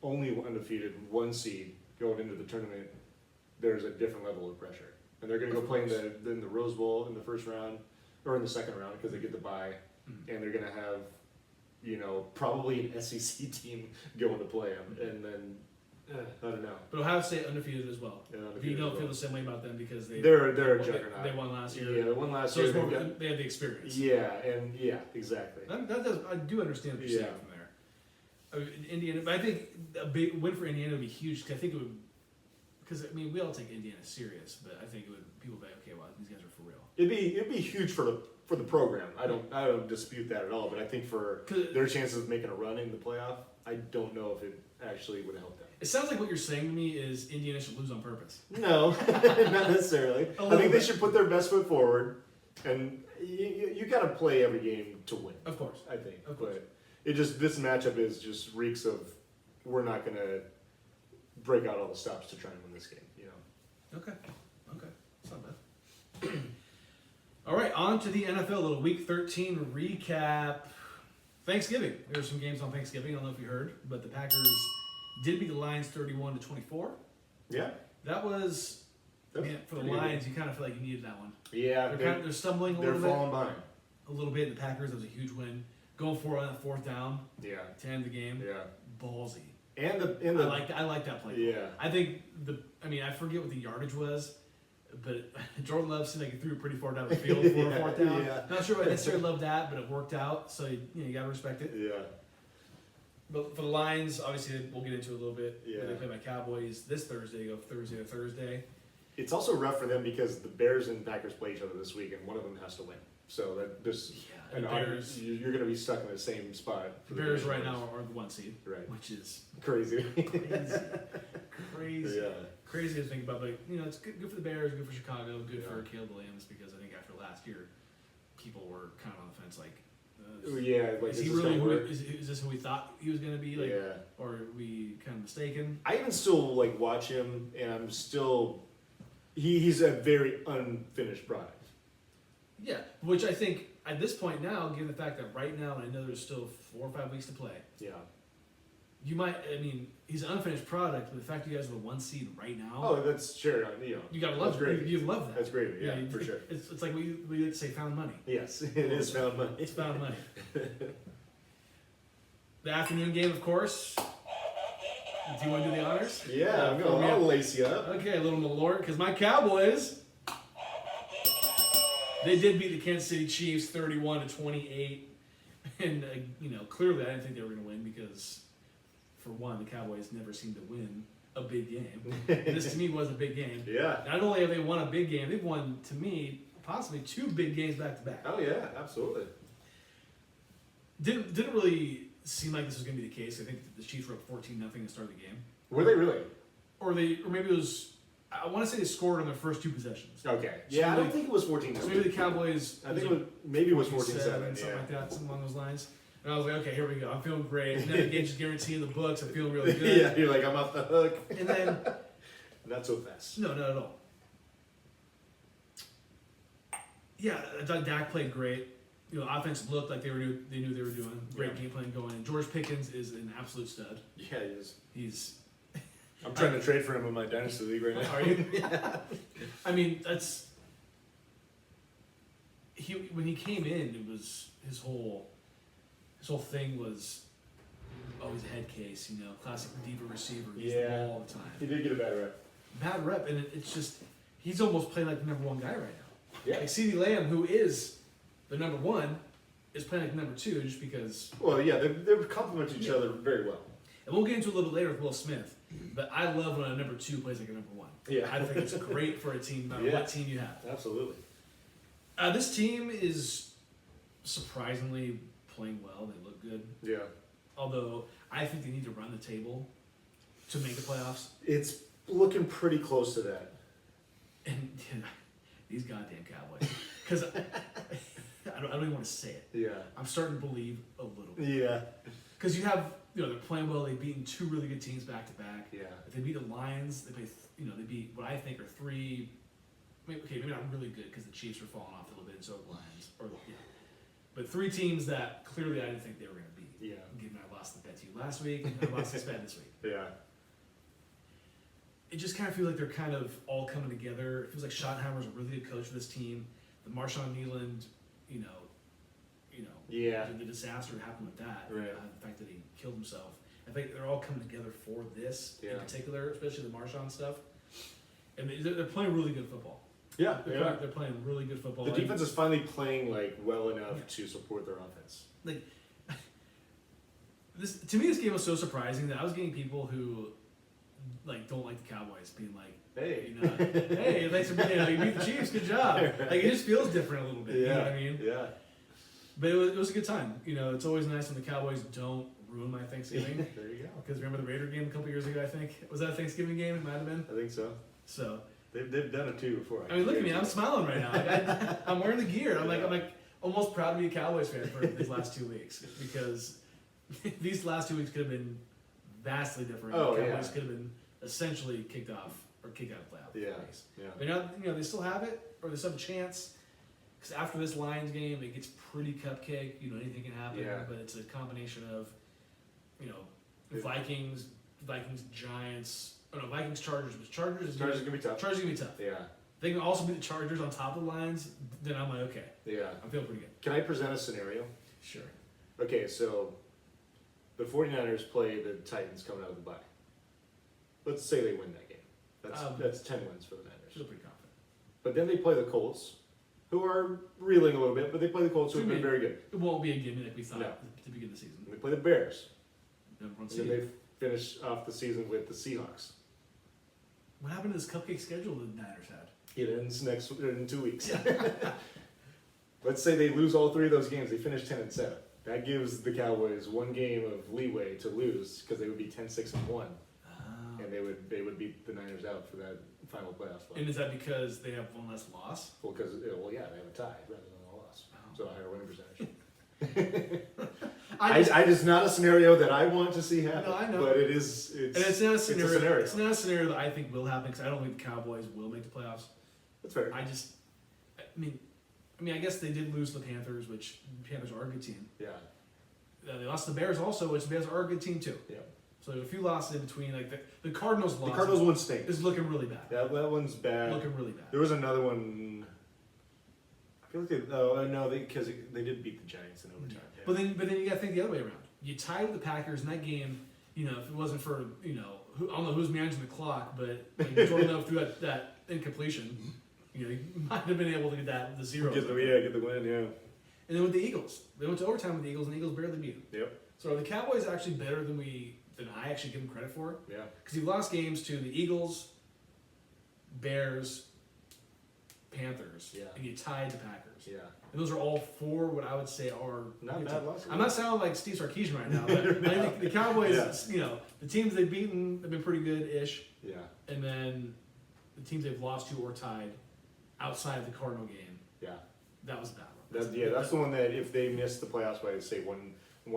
only undefeated 1 seed going into the tournament, there's a different level of pressure. And they're going to go play in the Rose Bowl in the first round or in the second round because they get the bye. And they're going to have, probably an SEC team going to play them. And then, I don't know. But Ohio State undefeated as well. Yeah, You don't feel the same way about them because they're a juggernaut. They won last year. Yeah, they won last year. So they have the experience. Yeah, exactly. I do understand what you're saying from there. I mean, Indiana, but I think a big win for Indiana would be huge. Cause I think it would, because we all take Indiana serious, but I think it would. People would be like, okay, wow, these guys are for real. It'd be huge for the program. I don't dispute that at all. But I think for their chances of making a run in the playoff, I don't know if it actually would help them. It sounds like what you're saying to me is Indiana should lose on purpose. No, not necessarily. I think they should put their best foot forward, and you got to play every game to win. Of course, I think. Of course. But this matchup is just reeks of we're not going to break out all the stops to try and win this game. Okay, it's not bad. All right, on to the NFL. A little Week 13 recap. Thanksgiving. There were some games on Thanksgiving. I don't know if you heard, but the Packers did beat the Lions 31-24. Yeah. That was, for the Lions, you kind of feel like you needed that one. Yeah. They're stumbling a little bit. They're falling behind. A little bit. The Packers, that was a huge win. Going for it on that 4th down. Yeah. To end the game. Yeah. Ballsy. And I like that play. Yeah. I think I forget what the yardage was, but Jordan Love seemed like he threw it pretty far down the field for a 4th down. Yeah. Not sure I necessarily love that, but it worked out. So you gotta respect it. Yeah. But for the Lions, obviously we'll get into it a little bit. Yeah. They play my Cowboys this Thursday. Go Thursday to Thursday. It's also rough for them because the Bears and Packers play each other this week, and one of them has to win. So that Bears, you're going to be stuck in the same spot. The Bears right now are the 1 seed, right? Which is crazy. Crazy. Yeah. Crazy to think about, but it's good for the Bears, good for Chicago, good for Caleb Williams, because I think after last year, people were kind of on the fence, like, is he really? Is this who we thought he was going to be? Like, or are we kind of mistaken? I even still watch him, and I'm still. He's a very unfinished product. Yeah, which I think at this point now, given the fact that right now, and I know there's still 4 or 5 weeks to play. Yeah. You might. He's an unfinished product, but the fact you guys are the 1 seed right now. Oh, that's sure. You gotta love it. You love that. That's great. Yeah, for sure. It's like we like to say, found money. Yes, it is found money. It's found money. The afternoon game, of course. Do you want to do the honors? Yeah, I'm going to lace you up. Okay, a little Malort, because my Cowboys, they did beat the Kansas City Chiefs 31-28, and clearly I didn't think they were going to win because, for one, the Cowboys never seem to win a big game. This to me was a big game. Yeah. Not only have they won a big game, they've won, to me, possibly 2 big games back to back. Oh yeah, absolutely. Didn't really seem like this was going to be the case. I think the Chiefs were up 14-0 to start the game. Were they really? Or maybe it was. I want to say they scored on their first 2 possessions. Okay. So yeah, I don't think it was 14-0. So maybe the Cowboys. I think it was 14-7, something like that, something along those lines. And I was like, okay, here we go. I'm feeling great. And then the game's just guaranteed in the books. I'm feeling really good. Yeah, you're like, I'm off the hook. And then. Not so fast. No, not at all. Yeah, I thought Dak played great. Offense looked like they knew they were doing. Great game plan going. And George Pickens is an absolute stud. Yeah, he is. He's. I'm trying to trade for him in my dynasty league right now. Are you? Yeah. That's. When he came in, it was his whole thing was. Oh, he's a head case, classic diva receiver. He's the ball all the time. He did get a bad rep. Bad rep, and it's just he's almost playing like the number 1 guy right now. Yeah. Like CeeDee Lamb, who is the number 1, is playing like number 2 just because. Well, yeah, they complement each other very well. And we'll get into it a little bit later with Will Smith, but I love when a number 2 plays like a number 1. Yeah. I think it's great for a team, no matter what team you have. Absolutely. This team is surprisingly playing well. They look good. Yeah. Although I think they need to run the table to make the playoffs. It's looking pretty close to that. And these goddamn Cowboys. Because I don't even want to say it. Yeah. I'm starting to believe a little bit. Yeah. because you have, they're playing well. They've beaten 2 really good teams back to back. Yeah. If they beat the Lions, they play, they beat what I think are 3. Maybe not really good because the Chiefs are falling off a little bit, and so are the Lions. But 3 teams that clearly I didn't think they were going to beat. Yeah. Given I lost the bet to you last week, and I lost this bet this week. Yeah. It just kind of feels like they're kind of all coming together. It feels like Schottenheimer's a really good coach for this team. The Marshawn Nealand, Yeah. the disaster that happened with that. Right. The fact that he killed himself. I think they're all coming together for this in particular, especially the Marshawn stuff. And they're playing really good football. Yeah. They're playing really good football. The defense is finally playing well enough to support their offense. This to me, this game was so surprising that I was getting people who don't like the Cowboys being like, Hey. hey, thanks for you beat the Chiefs, good job. It just feels different a little bit. Yeah. You know what I mean? Yeah. But it was a good time. It's always nice when the Cowboys don't ruin my Thanksgiving. There you go. Because remember the Raider game a couple years ago, I think? Was that a Thanksgiving game? It might have been. I think so. So. They've done it too before. I mean, look at me. I'm smiling right now. I'm wearing the gear. I'm like almost proud to be a Cowboys fan for these last 2 weeks. Because these last 2 weeks could have been vastly different. Oh, the Cowboys could have been essentially kicked out of playoff. Yeah. But now, they still have it, or they still have a chance. Because after this Lions game, it gets pretty cupcake. Anything can happen. Yeah. But it's a combination of, Vikings, Giants. Oh no, Vikings, Chargers. But Chargers Chargers are gonna be tough. Chargers are gonna be tough. Yeah. They can also beat the Chargers on top of the Lions. Then I'm like, okay. Yeah. I'm feeling pretty good. Can I present a scenario? Sure. Okay, so the 49ers play the Titans coming out of the bye. Let's say they win that game. That's 10 wins for the Niners. Feel pretty confident. But then they play the Colts, who are reeling a little bit, but they play the Colts, who have been very good. It won't be a gimme like we thought No. to begin the season. And they play the Bears. Number one And then seed. they finish off the season with the Seahawks. What happened to this cupcake schedule the Niners had? It ends in 2 weeks. Let's say they lose all 3 of those games. They finish 10-7. That gives the Cowboys 1 game of leeway to lose because they would be 10-6-1, and they would beat the Niners out for that final playoff spot. And is that because they have one less loss? Well, because they have a tie rather than a loss, so a higher winning percentage. It's not a scenario that I want to see happen. No, I know. But it's not a scenario. It's not a scenario that I think will happen because I don't think the Cowboys will make the playoffs. That's fair. I guess they did lose to the Panthers, which the Panthers are a good team. Yeah. They lost to the Bears also, which the Bears are a good team too. Yeah. So there are a few losses in between. The Cardinals loss. The Cardinals one stinks. Is looking really bad. That one's bad. Looking really bad. There was another one. I feel like because they did beat the Giants in overtime. Yeah. But then you got to think the other way around. You tied with the Packers in that game. If it wasn't for I don't know who's managing the clock, but Jordan Love threw that incompletion. You might have been able to get the zeros. Get the win. Yeah. And then with the Eagles, they went to overtime with the Eagles, and the Eagles barely beat them. Yep. So are the Cowboys actually better than I actually give them credit for? Yeah. Because you lost games to the Eagles, Bears, Panthers, and you tied the Packers. Yeah. And those are all 4 what I would say are not bad losses. I'm not sounding like Steve Sarkisian right now, but I think the Cowboys, the teams they've beaten have been pretty good-ish. Yeah. And then the teams they've lost to or tied outside of the Cardinal game. Yeah. That was a bad one. That's the one that if they miss the playoffs by say one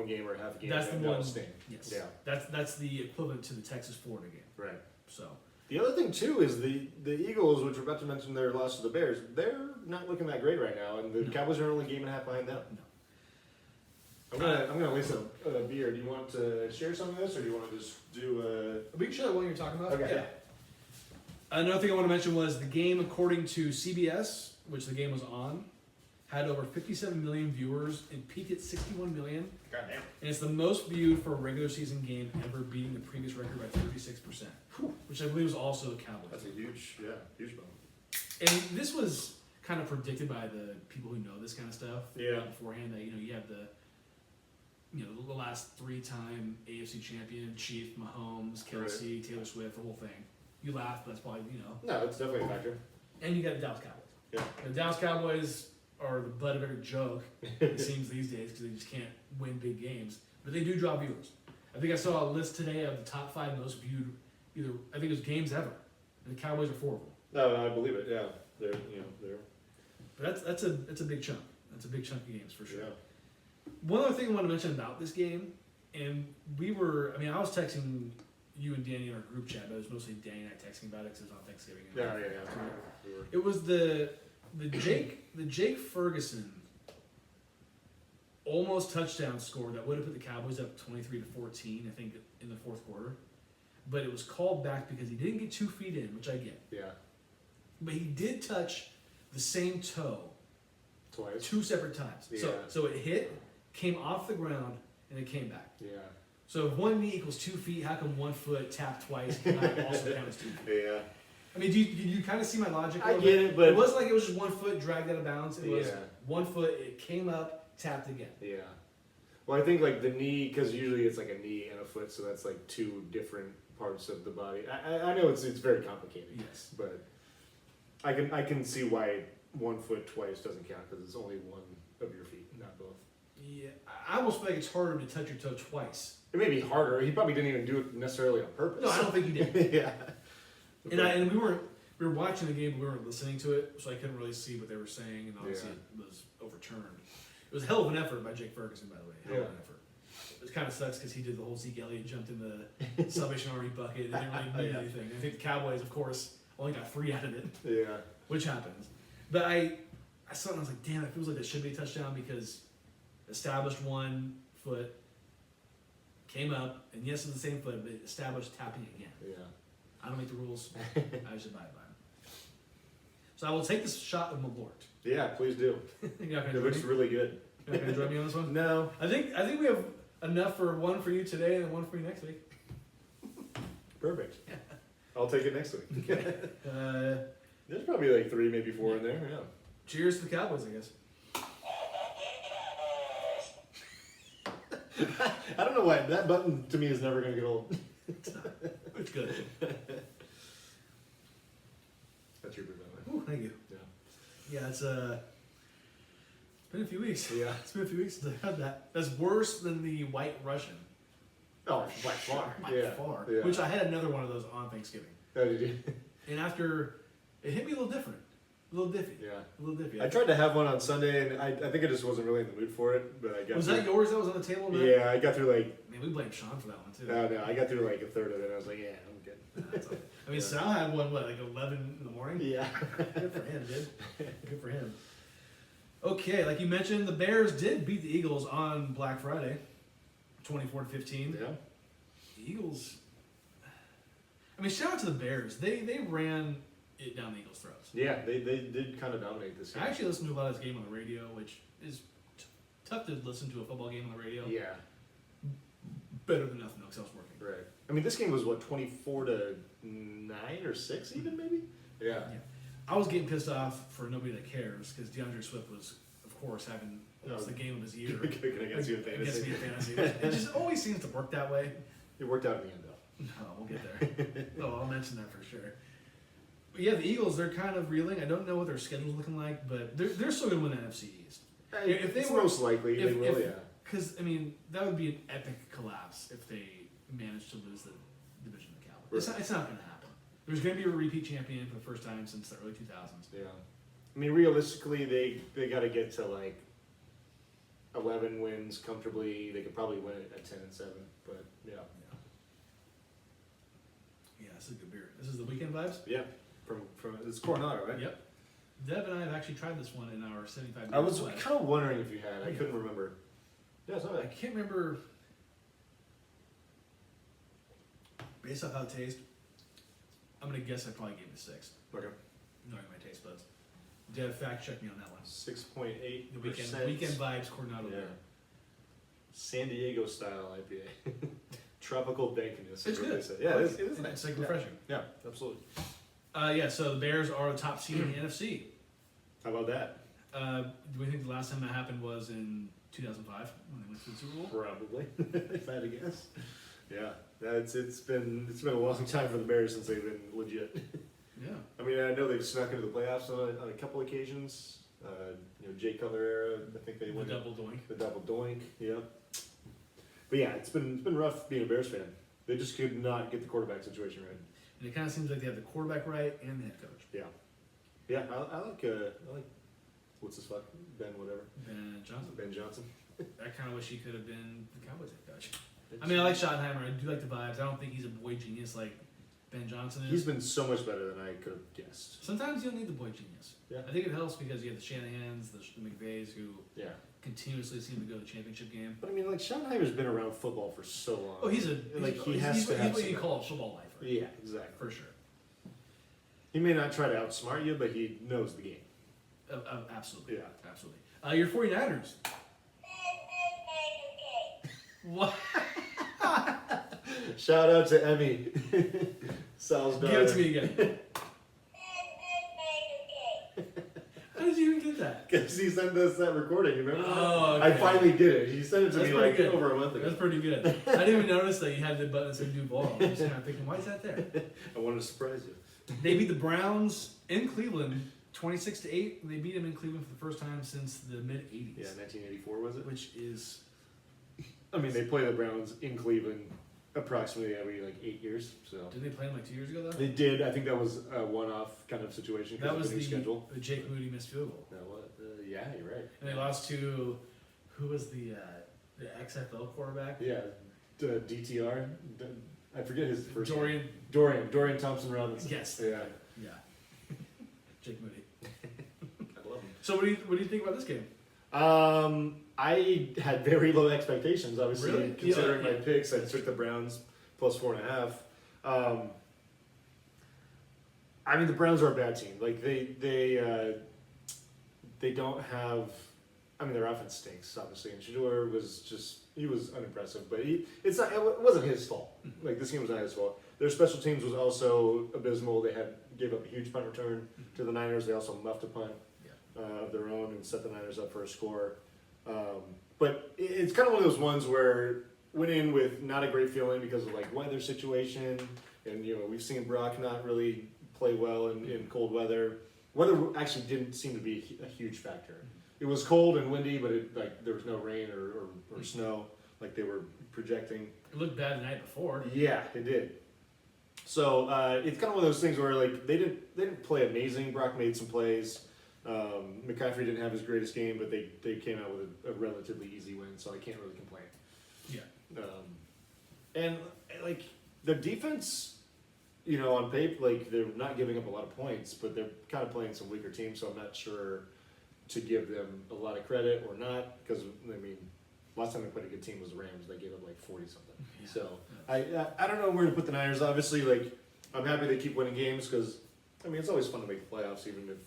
game or half a game, that's the one. Sting. Yes. Yeah. That's the equivalent to the Texas-Florida game. Right. So. The other thing too is the Eagles, which we're about to mention their loss to the Bears. They're not looking that great right now, and the Cowboys are only a game and a half behind them. No. I'm gonna waste a beer. Do you want to share some of this, or do you want to just do? We can share the one you're talking about. Okay. Yeah. Another thing I want to mention was the game, according to CBS, which the game was on, had over 57 million viewers and peaked at 61 million. Goddamn. And it's the most viewed for a regular season game ever, beating the previous record by 36%, which I believe was also the Cowboys. That's a huge bump. And this was kind of predicted by the people who know this kind of stuff. Yeah. Beforehand, that you have the last 3-time AFC champion, Chief, Mahomes, Kelsey, Taylor Swift, the whole thing. You laugh, but that's probably No, it's definitely a factor. And you got the Dallas Cowboys. Yeah. The Dallas Cowboys are the butt of every joke, it seems these days, because they just can't win big games. But they do draw viewers. I think I saw a list today of the top 5 most viewed, I think it was games ever, and the Cowboys are 4 of them. No, I believe it. Yeah, they're. But that's a big chunk. That's a big chunk of games for sure. Yeah. One other thing I want to mention about this game, And we were, I mean, I was texting you and Danny in our group chat, but it was mostly Danny and I texting about it because it was on Thanksgiving. Yeah. It was the Jake Ferguson almost touchdown score that would have put the Cowboys up 23-14, I think, in the fourth quarter. But it was called back because he didn't get 2 feet in, which I get. Yeah. But he did touch the same toe Twice. 2 separate times. Yeah. So it hit, came off the ground, and it came back. Yeah. So if 1 knee equals 2 feet, how come 1 foot tapped twice cannot also count as 2 feet? Yeah. I mean, do you kind of see my logic? I get it, but it wasn't like it was just 1 foot dragged out of bounds. It was Yeah. 1 foot, it came up, tapped again. Yeah. Well, I think like the knee, because usually it's like a knee and a foot, so that's like 2 different parts of the body. I know it's very complicated. Yes. But I can see why 1 foot twice doesn't count because it's only one of your feet, not both. Yeah, I almost feel like it's harder to touch your toe twice. It may be harder. He probably didn't even do it necessarily on purpose. No, I don't think he did. Yeah. And we were watching the game, but we weren't listening to it, so I couldn't really see what they were saying, and obviously it was overturned. It was a hell of an effort by Jake Ferguson, by the way. Hell of an effort. It kind of sucks because he did the whole Zeke Elliott jumped in the Salvation Army bucket and didn't really mean anything. I think the Cowboys, of course, only got 3 out of it. Yeah. Which happens. But I saw it and I was like, damn, it feels like that should be a touchdown because established 1 foot, came up, and yes, it's the same foot, but established tapping again. Yeah. I don't make the rules. I just abide by them. So I will take this shot of Malort. Yeah, please do. You're not It gonna looks join me? really good. You're not gonna join me on this one? No. I think we have enough for 1 for you today and 1 for you next week. Perfect. I'll take it next week. There's probably like 3, maybe 4 in there. Yeah. Cheers to the Cowboys, I guess. I don't know why that button to me is never going to get old. It's not. It's good. That's your beer, by the way. Ooh, thank you. Yeah. Yeah, it's been a few weeks. Yeah. It's been a few weeks since I had that. That's worse than the White Russian. Oh, by far. By far. Yeah. Which I had another one of those on Thanksgiving. Oh, did you? And after, it hit me a little different. A little diffy. Yeah. A little diffy. I tried to have one on Sunday, and I think I just wasn't really in the mood for it. But I got. Was through, that yours that was on the table? Man? Yeah, I got through like. Man, we blame Sean for that one too. No, I got through like a third of it. And I was like, yeah, I'm good. That's all. I mean, Sal had one, like 11 in the morning? Yeah. Good for him, dude. Good for him. Okay, like you mentioned, the Bears did beat the Eagles on Black Friday, 24-15. Yeah. The Eagles, I mean, shout out to the Bears. They ran it down the Eagles' throats. Yeah, they did kind of dominate this game. I actually listened to a lot of this game on the radio, which is tough to listen to a football game on the radio. Yeah. Better than nothing else working. Right. I mean, this game was what 24-9 or 6 even maybe. Yeah. I was getting pissed off for nobody that cares because DeAndre Swift was, of course, having almost the game of his year Against you in against me fantasy. in fantasy. It just always seems to work that way. It worked out in the end though. No, we'll get there. Oh, I'll mention that for sure. But yeah, the Eagles, they're kind of reeling. I don't know what their schedule's looking like, but they're still going to win the NFC East. If they It's were, most likely they will, yeah. Because, I mean, that would be an epic collapse if they managed to lose the division of the Cowboys. Right. It's not going to happen. There's going to be a repeat champion for the first time since the early 2000s. Yeah. I mean, realistically, they got to get to like 11 wins comfortably. They could probably win it at 10-7, but yeah. Yeah, this is a good beer. This is the Weekend Vibes? Yeah. From it's Coronado, right? Yep. Deb and I have actually tried this one in our 75 I was pledge. kind of wondering if you had. I Yeah. couldn't remember. Yeah, it's not I bad. can't remember. Based off how it tastes, I'm gonna guess I probably gave it a 6, Okay. knowing my taste buds. Deb, fact check me on that one. 6.8%. The weekend vibes Coronado Yeah. beer. San Diego style IPA. Tropical dankiness. It's is what good. they say. Yeah, it is nice. It's like refreshing. Yeah, absolutely. Yeah, so the Bears are the top seed in the NFC. How about that? Do we think the last time that happened was in 2005 when they went to the Super Bowl? Probably, if I had to guess. Yeah, it's been a long time for the Bears since they've been legit. Yeah. I mean, I know they've snuck into the playoffs on a couple occasions. Jay Cutler era, I think they The won double doink. the double doink. Yeah. But yeah, it's been rough being a Bears fan. They just could not get the quarterback situation right. And it kind of seems like they have the quarterback right and the head coach. Yeah. Yeah, I like what's his fuck Ben whatever Ben Johnson. Ben Johnson. I kind of wish he could have been the Cowboys head coach. I mean, I like Schottenheimer. I do like the vibes. I don't think he's a boy genius like Ben Johnson is. He's been so much better than I could have guessed. Sometimes you don't need the boy genius. Yeah. I think it helps because you have the Shanahans, the McVays, who continuously seem to go to the championship game. But I mean, like Schottenheimer's been around football for so long. Oh, he's has to have what you call a football lifer. Yeah, exactly. For sure. He may not try to outsmart you, but he knows the game. Absolutely. Yeah. Absolutely. Your 49ers. What? Shout out to Emmy. Sal's daughter. Give it to me again. How did you even get that? Because he sent us that recording, remember? Oh, okay. I finally did it. He sent it to That's me pretty like good. over a month ago. That's pretty good. I didn't even notice that you had the button that said Duval. I was just kind of thinking, why is that there? I wanted to surprise you. They beat the Browns in Cleveland 26-8. They beat them in Cleveland for the first time since the mid 80s. Yeah, 1984 was it? Which is, I mean, they play the Browns in Cleveland approximately every like 8 years. So didn't they play them like 2 years ago though? they did. I think that was a one-off kind of situation. That was of the new schedule. the Jake Moody missed field goal. No, yeah, you're right. And they lost to, who was the XFL quarterback? Yeah, DTR. I forget his first name. Dorian Thompson Robinson. Yes. Yeah. Yeah. Jake Moody. I love him. So what do you think about this game? I had very low expectations, obviously, Really? considering Yeah. my picks. I took the Browns plus 4.5. I mean, the Browns are a bad team. Like they don't have. I mean, their offense stinks, obviously, and Shador he was unimpressive. But it wasn't his fault. Like this game was not his fault. Their special teams was also abysmal. They gave up a huge punt return to the Niners. They also muffed a punt of their own and set the Niners up for a score. But it's kind of one of those ones where went in with not a great feeling because of like weather situation, and we've seen Brock not really play well in cold weather. Weather actually didn't seem to be a huge factor. It was cold and windy, but there was no rain or snow like they were projecting. It looked bad the night before. Yeah, it did. So it's kind of one of those things where like they didn't play amazing. Brock made some plays. McCaffrey didn't have his greatest game, but they came out with a relatively easy win, so I can't really complain. Yeah. And like their defense, on paper, like they're not giving up a lot of points, but they're kind of playing some weaker teams, so I'm not sure to give them a lot of credit or not, because I mean, last time they played a good team was the Rams. They gave up like 40 something. Yeah. So I don't know where to put the Niners. Obviously, like I'm happy they keep winning games because I mean it's always fun to make the playoffs, even if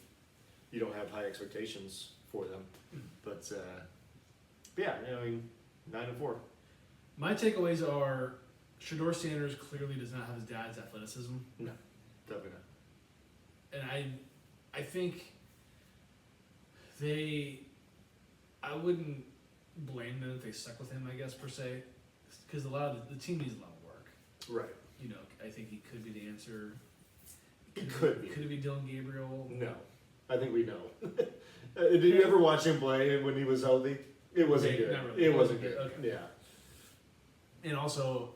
you don't have high expectations for them. But yeah, I mean 9-4. My takeaways are Shador Sanders clearly does not have his dad's athleticism. No, definitely not. And I think I wouldn't blame them if they stuck with him, I guess, per se, because a lot of the team needs a lot of work. Right. I think he could be the answer. He could be. Could it be Dylan Gabriel? No, I think we know. Did you ever watch him play when he was healthy? It wasn't good. Not really. It wasn't good. Okay. Yeah. And also,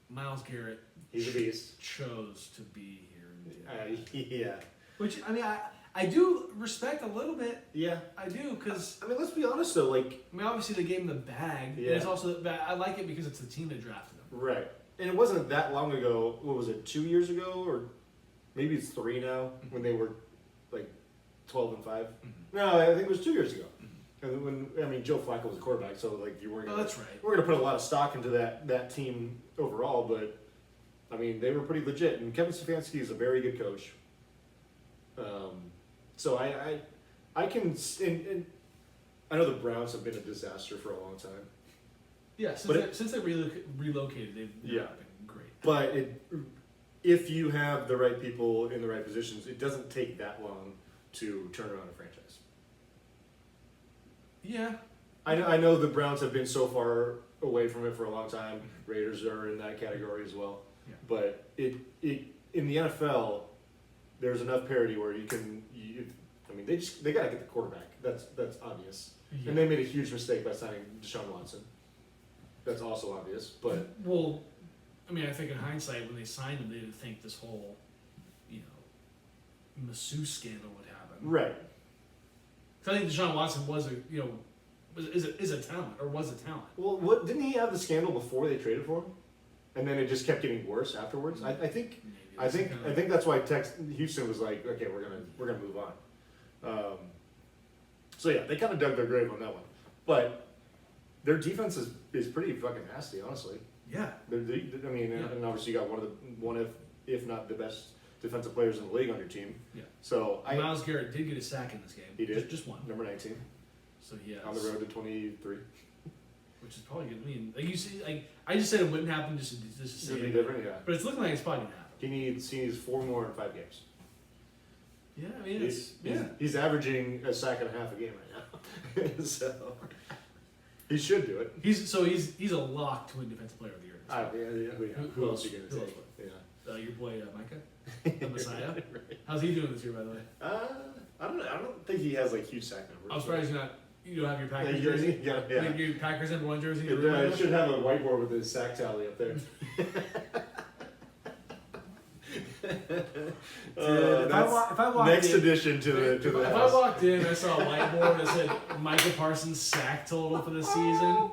Myles Garrett He's a beast. chose to be here. Yeah. Which, I mean, I do respect a little bit. Yeah. I do, because, I mean, let's be honest though, like. I mean, obviously they gave him the bag. Yeah. And it's also, I like it because it's the team that drafted him. Right. And it wasn't that long ago, what was it, 2 years ago? Or maybe it's 3 now, when they were like 12-5. No, I think it was 2 years ago. And Joe Flacco was a quarterback, so like you weren't gonna, that's right. we're going to put a lot of stock into that team overall, but I mean, they were pretty legit. And Kevin Stefanski is a very good coach. So I can, and I know the Browns have been a disaster for a long time. Yeah, since they relocated, they've not been great. But if you have the right people in the right positions, it doesn't take that long to turn around a franchise. Yeah. I know the Browns have been so far away from it for a long time. Raiders are in that category as well. Yeah. But in the NFL, there's enough parity where you can. I mean, they got to get the quarterback. That's obvious. Yeah. And they made a huge mistake by signing Deshaun Watson. That's also obvious. But well, I mean, I think in hindsight, when they signed him, they didn't think this whole, masseuse scandal would happen. right. So I think Deshaun Watson was is a talent or was a talent. Well, what didn't he have the scandal before they traded for him, and then it just kept getting worse afterwards? I think that's why Houston was like, okay, we're gonna move on. So yeah, they kind of dug their grave on that one, but their defense is pretty fucking nasty, honestly. Yeah. And obviously you got one of if not the best defensive players in the league on your team. Yeah. So Myles Garrett did get a sack in this game. He did. Just one. Number 19. So he has, On the road to 23. which is probably good. I mean, like you see, like I just said it wouldn't happen just to say It'd be it. different, yeah. But it's looking like it's probably gonna happen. He needs 4 more in 5 games. Yeah, I mean He's averaging a sack and a half a game right now. So he should do it. He's a lock to win Defensive Player of the Year. Who else are you gonna take? Your boy Micah, the Messiah. Right. How's he doing this year, by the way? I don't think he has like huge sack numbers. I'm surprised you don't have your Packers Yeah, jersey. yeah. Your Packers #1 jersey. in your It room right now? should have a whiteboard with his sack tally up there. If I walked next in, addition to the if I house. walked in and I saw a whiteboard that said Micah Parsons sack total for the season,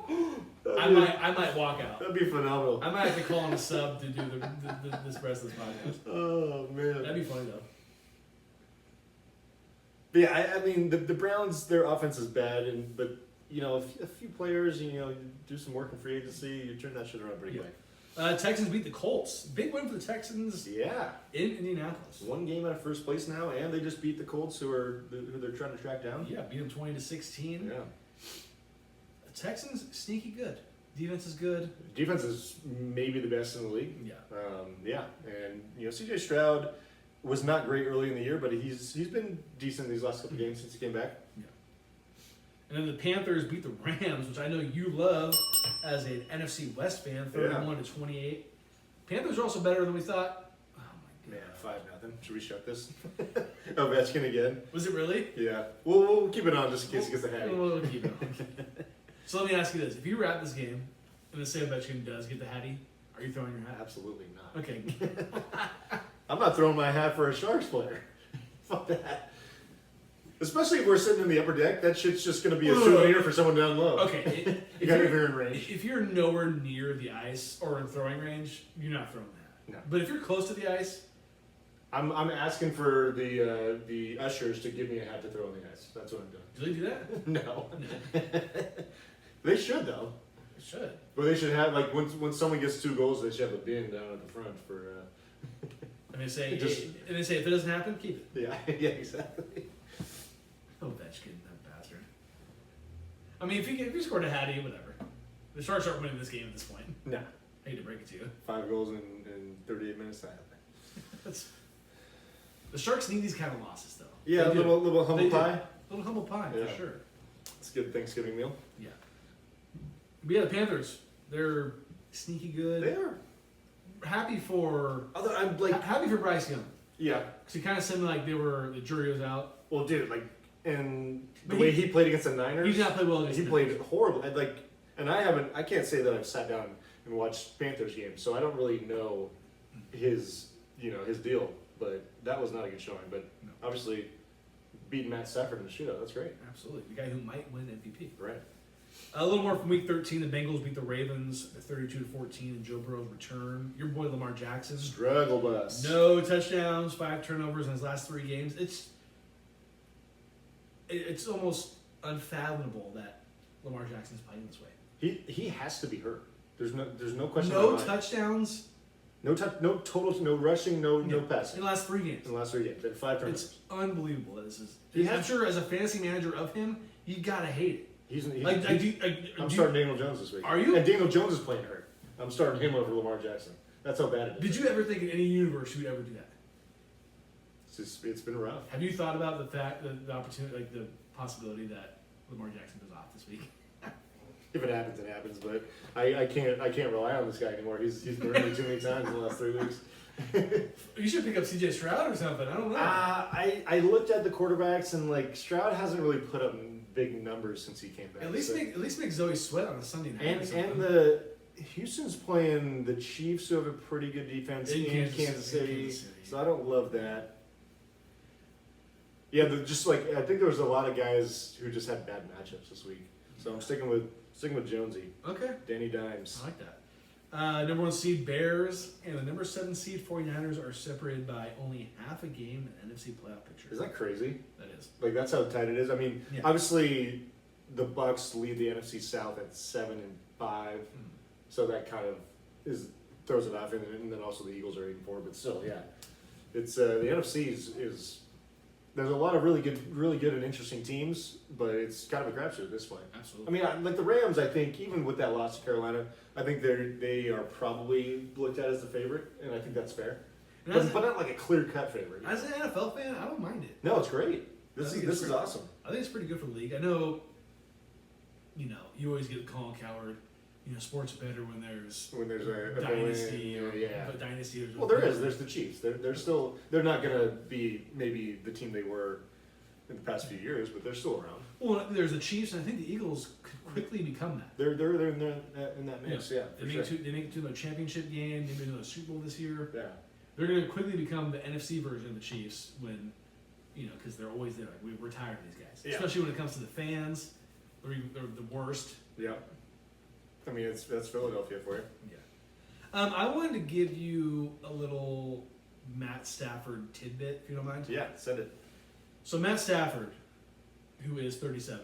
I might walk out. That'd be phenomenal. I might have to call him a sub to do this rest of this podcast. Oh man, That'd be funny though. But yeah, I mean the Browns, their offense is bad, but you know a few players, you do some work in free agency, you turn that shit around pretty quick. Texans beat the Colts. Big win for the Texans. Yeah, in Indianapolis. 1 game out of first place now, and they just beat the Colts, who they're trying to track down. Yeah, beat them 20-16. Yeah, The Texans sneaky good. Defense is good. Defense is maybe the best in the league. Yeah. And CJ Stroud was not great early in the year, but he's been decent these last couple games since he came back. Yeah. And then the Panthers beat the Rams, which I know you love as an NFC West fan, 31-28. Panthers are also better than we thought. Oh my god. Man, 5-0. Should we shut this? Ovechkin again. Was it really? Yeah. We'll keep it on just in case he gets the hattie. We'll keep it on. So let me ask you this: if you were at this game and the say Ovechkin does get the hattie, are you throwing your hat? Absolutely not. Okay. I'm not throwing my hat for a Sharks player. Fuck that. Especially if we're sitting in the upper deck, that shit's just going to be a souvenir for someone down low. Okay. If you're in range. If you're nowhere near the ice or in throwing range, you're not throwing that. No. But if you're close to the ice, I'm asking for the ushers to give me a hat to throw on the ice. That's what I'm doing. do they do that? No. They should though. They should. But they should have when someone gets 2 goals, they should have a bin down at the front for. And they say if it doesn't happen, keep it. Yeah, exactly. Ovechkin, that bastard. I mean, if you scored a hattie, whatever. The Sharks aren't winning this game at this point. Nah. I hate to break it to you. 5 goals in 38 minutes. I have The Sharks need these kind of losses, though. Yeah, a little humble pie. Little humble pie, Yeah. for sure. It's a good Thanksgiving meal. Yeah. But yeah, the Panthers, they're sneaky good. They are. Happy for happy for Bryce Young. Yeah. Because he kind of seemed like the jury was out. Well, dude, and the way he played against the Niners, He did not play well against he the played Niners. horrible. And I can't say that I've sat down and watched Panthers games, so I don't really know his deal. But that was not a good showing. But No. obviously, beating Matt Stafford in the shootout, that's great. Absolutely. The guy who might win MVP. Right. A little more from Week 13. The Bengals beat the Ravens 32-14 in Joe Burrow's return. Your boy Lamar Jackson. Struggle bus. No touchdowns, 5 turnovers in his last 3 games. It's almost unfathomable that Lamar Jackson's playing this way. He has to be hurt. There's no question. No about it. touchdowns. No totals, no rushing, no passing. In the last 3 games. In the last 3 games, 5 turnovers. It's unbelievable that this is. He I'm has- sure as a fantasy manager of him, you gotta hate it. I'm starting Daniel Jones this week. Are you? And Daniel Jones is playing hurt. I'm starting him over Lamar Jackson. That's how bad it is. Did you ever think in any universe you would ever do that? It's been rough. Have you thought about the fact, the opportunity, like the possibility that Lamar Jackson goes off this week? If it happens, it happens. But I can't rely on this guy anymore. He's burned me too many times in the last 3 weeks. You should pick up CJ Stroud or something. I don't know. I looked at the quarterbacks and Stroud hasn't really put up big numbers since he came back. At least make Zoe sweat on a Sunday night. or And something. the Houston's playing the Chiefs, who have a pretty good defense In in Kansas City. So I don't love that. Yeah, I think there was a lot of guys who just had bad matchups this week. So I'm sticking with Jonesy. Okay. Danny Dimes. I like that. Number 1 seed Bears and the number 7 seed 49ers are separated by only half a game in NFC playoff picture. Is that crazy? That is. Like that's how tight it is. I mean, Yeah. obviously the Bucks lead the NFC South at 7-5, so that kind of throws it off, and then also the Eagles are 8-4. But still, yeah, it's the NFC is there's a lot of really good and interesting teams, but it's kind of a crapshoot at this point. Absolutely. I mean, like the Rams, I think even with that loss to Carolina, I think they are probably looked at as the favorite, and I think that's fair. But not like a clear-cut favorite. As an NFL fan, I don't mind it. No, it's great. This is awesome. I think it's pretty good for the league. I know, you always get Colin Coward. Sports better when there's a dynasty win, yeah. a dynasty. Well, there's the Chiefs. They're not gonna be maybe the team they were in the past few years, but they're still around. Well, there's the Chiefs, and I think the Eagles could quickly become that. They're in that mix, yeah. They make it to the championship game. They made it to the Super Bowl this year. Yeah. They're going to quickly become the NFC version of the Chiefs when, because they're always there. Like, we're tired of these guys, especially when it comes to the fans. They're the worst. Yeah. I mean, that's Philadelphia for you. Yeah. I wanted to give you a little Matt Stafford tidbit, if you don't mind. Yeah, send it. So Matt Stafford, who is 37,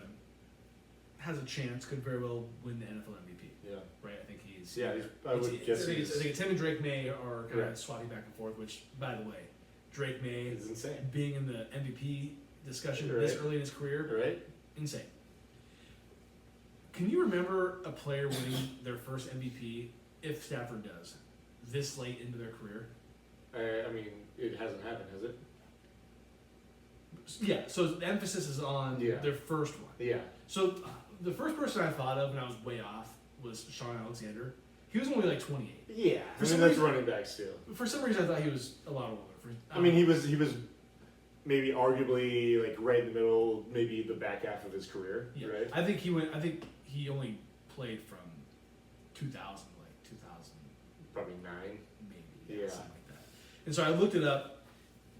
has a chance, could very well win the NFL MVP. Yeah. Right? I think he's... Yeah, I would guess I think it's him and Drake May are kind Yeah. of swapping back and forth, which, by the way, Drake May It's insane. being in the MVP discussion Right. this early in his career, Right? insane. Can you remember a player winning their first MVP, if Stafford does, this late into their career? I mean, it hasn't happened, has it? Yeah, so the emphasis is on Yeah. their first one. Yeah. So the first person I thought of, and I was way off, was Sean Alexander. He was only like 28. Yeah. For I some mean, that's reason- running back still. For some reason, I thought he was a lot older. I mean, he was maybe arguably like right in the middle, maybe the back half of his career, Yeah. right? I think he only played from 2000, like 2000, Probably 9. maybe, Yeah. something like that. And so I looked it up.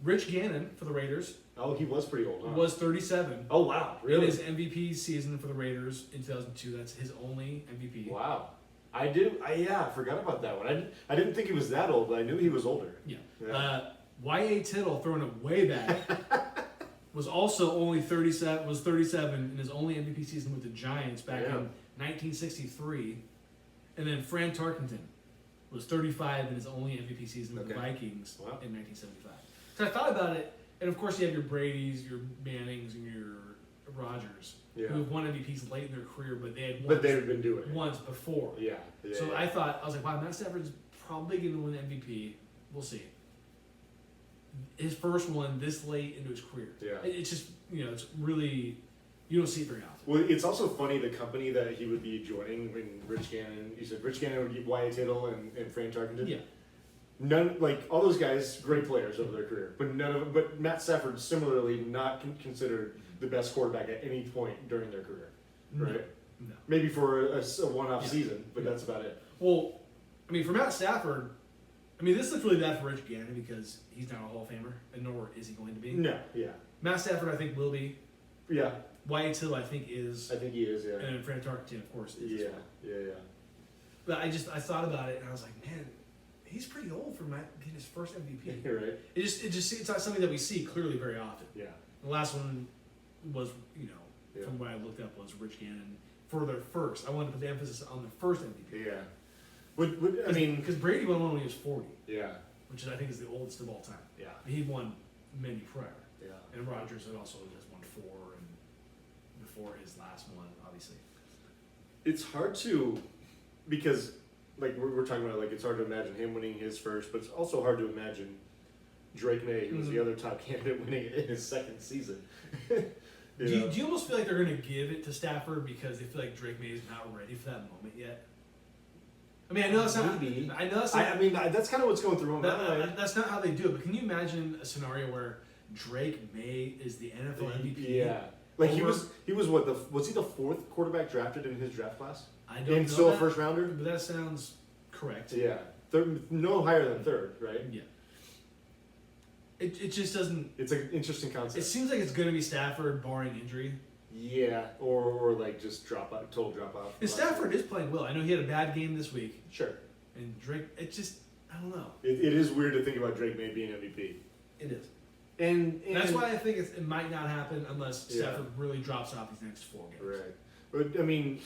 Rich Gannon for the Raiders Oh, he was pretty old, huh? was 37 Oh, wow. in Really? his MVP season for the Raiders in 2002. That's his only MVP. Wow. I forgot about that one. I didn't think he was that old, but I knew he was older. Yeah. Yeah. Y.A. Tittle, throwing it way back, was also only 37. Was 37 in his only MVP season with the Giants back in 1963, and then Fran Tarkenton was 35 in his only MVP season with the Vikings in 1975. So I thought about it, and of course you have your Brady's, your Mannings, and your Rodgers, who have won MVPs late in their career, but they had But they've been doing it. once before. Yeah. So I was like, wow, Matt Stafford's probably going to win the MVP. We'll see. His first one this late into his career. Yeah. It's just, it's really, you don't see it very often. Well, it's also funny the company that he would be joining when Rich Gannon, you said Rich Gannon would be Y.A. Tittle and Fran Tarkenton. Yeah. None, like all those guys, great players over their career, but but Matt Stafford similarly not considered the best quarterback at any point during their career, right? No. Maybe for a one-off season, but that's about it. Well, I mean, for Matt Stafford, this looks really bad for Rich Gannon because he's not a Hall of Famer, and nor is he going to be. No, yeah. Matt Stafford, I think, will be. Yeah. Y.A. Tittle, I think, is. I think he is, yeah. And Fran Tarkenton, of course, is. Yeah, as well. yeah. But I thought about it, and I was like, man, he's pretty old for Matt getting his first MVP. Right. It's not something that we see clearly very often. Yeah. The last one was, Yeah. from what I looked up, was Rich Gannon for their first. I wanted to put the emphasis on the first MVP. Yeah. I mean, because Brady won one when he was 40, yeah, which I think is the oldest of all time. yeah, He won many prior, yeah. and Rodgers had also just won 4, and before his last one, obviously. It's hard to, because like we're talking about, like it's hard to imagine him winning his first, but it's also hard to imagine Drake May, who was the other top candidate, winning it in his second season. Do you almost feel like they're going to give it to Stafford because they feel like Drake May is not ready for that moment yet? I mean, I know that's not. Maybe. I know that's not. That's kind of what's going through my mind. That's not how they do it. But can you imagine a scenario where Drake May is the NFL MVP? Yeah, like he was what was he the 4th quarterback drafted in his draft class? I don't know. And still that, a first rounder. But that sounds correct. Yeah, no higher than 3rd, right? Yeah. It just doesn't. It's an interesting concept. It seems like it's going to be Stafford, barring injury. Yeah, or like just total drop off. And Stafford is playing well. I know he had a bad game this week, Sure. and Drake. It just, I don't know. It is weird to think about Drake May being MVP. It is. And That's why I think it might not happen unless Yeah. Stafford really drops off these next 4 games. Right. But I mean,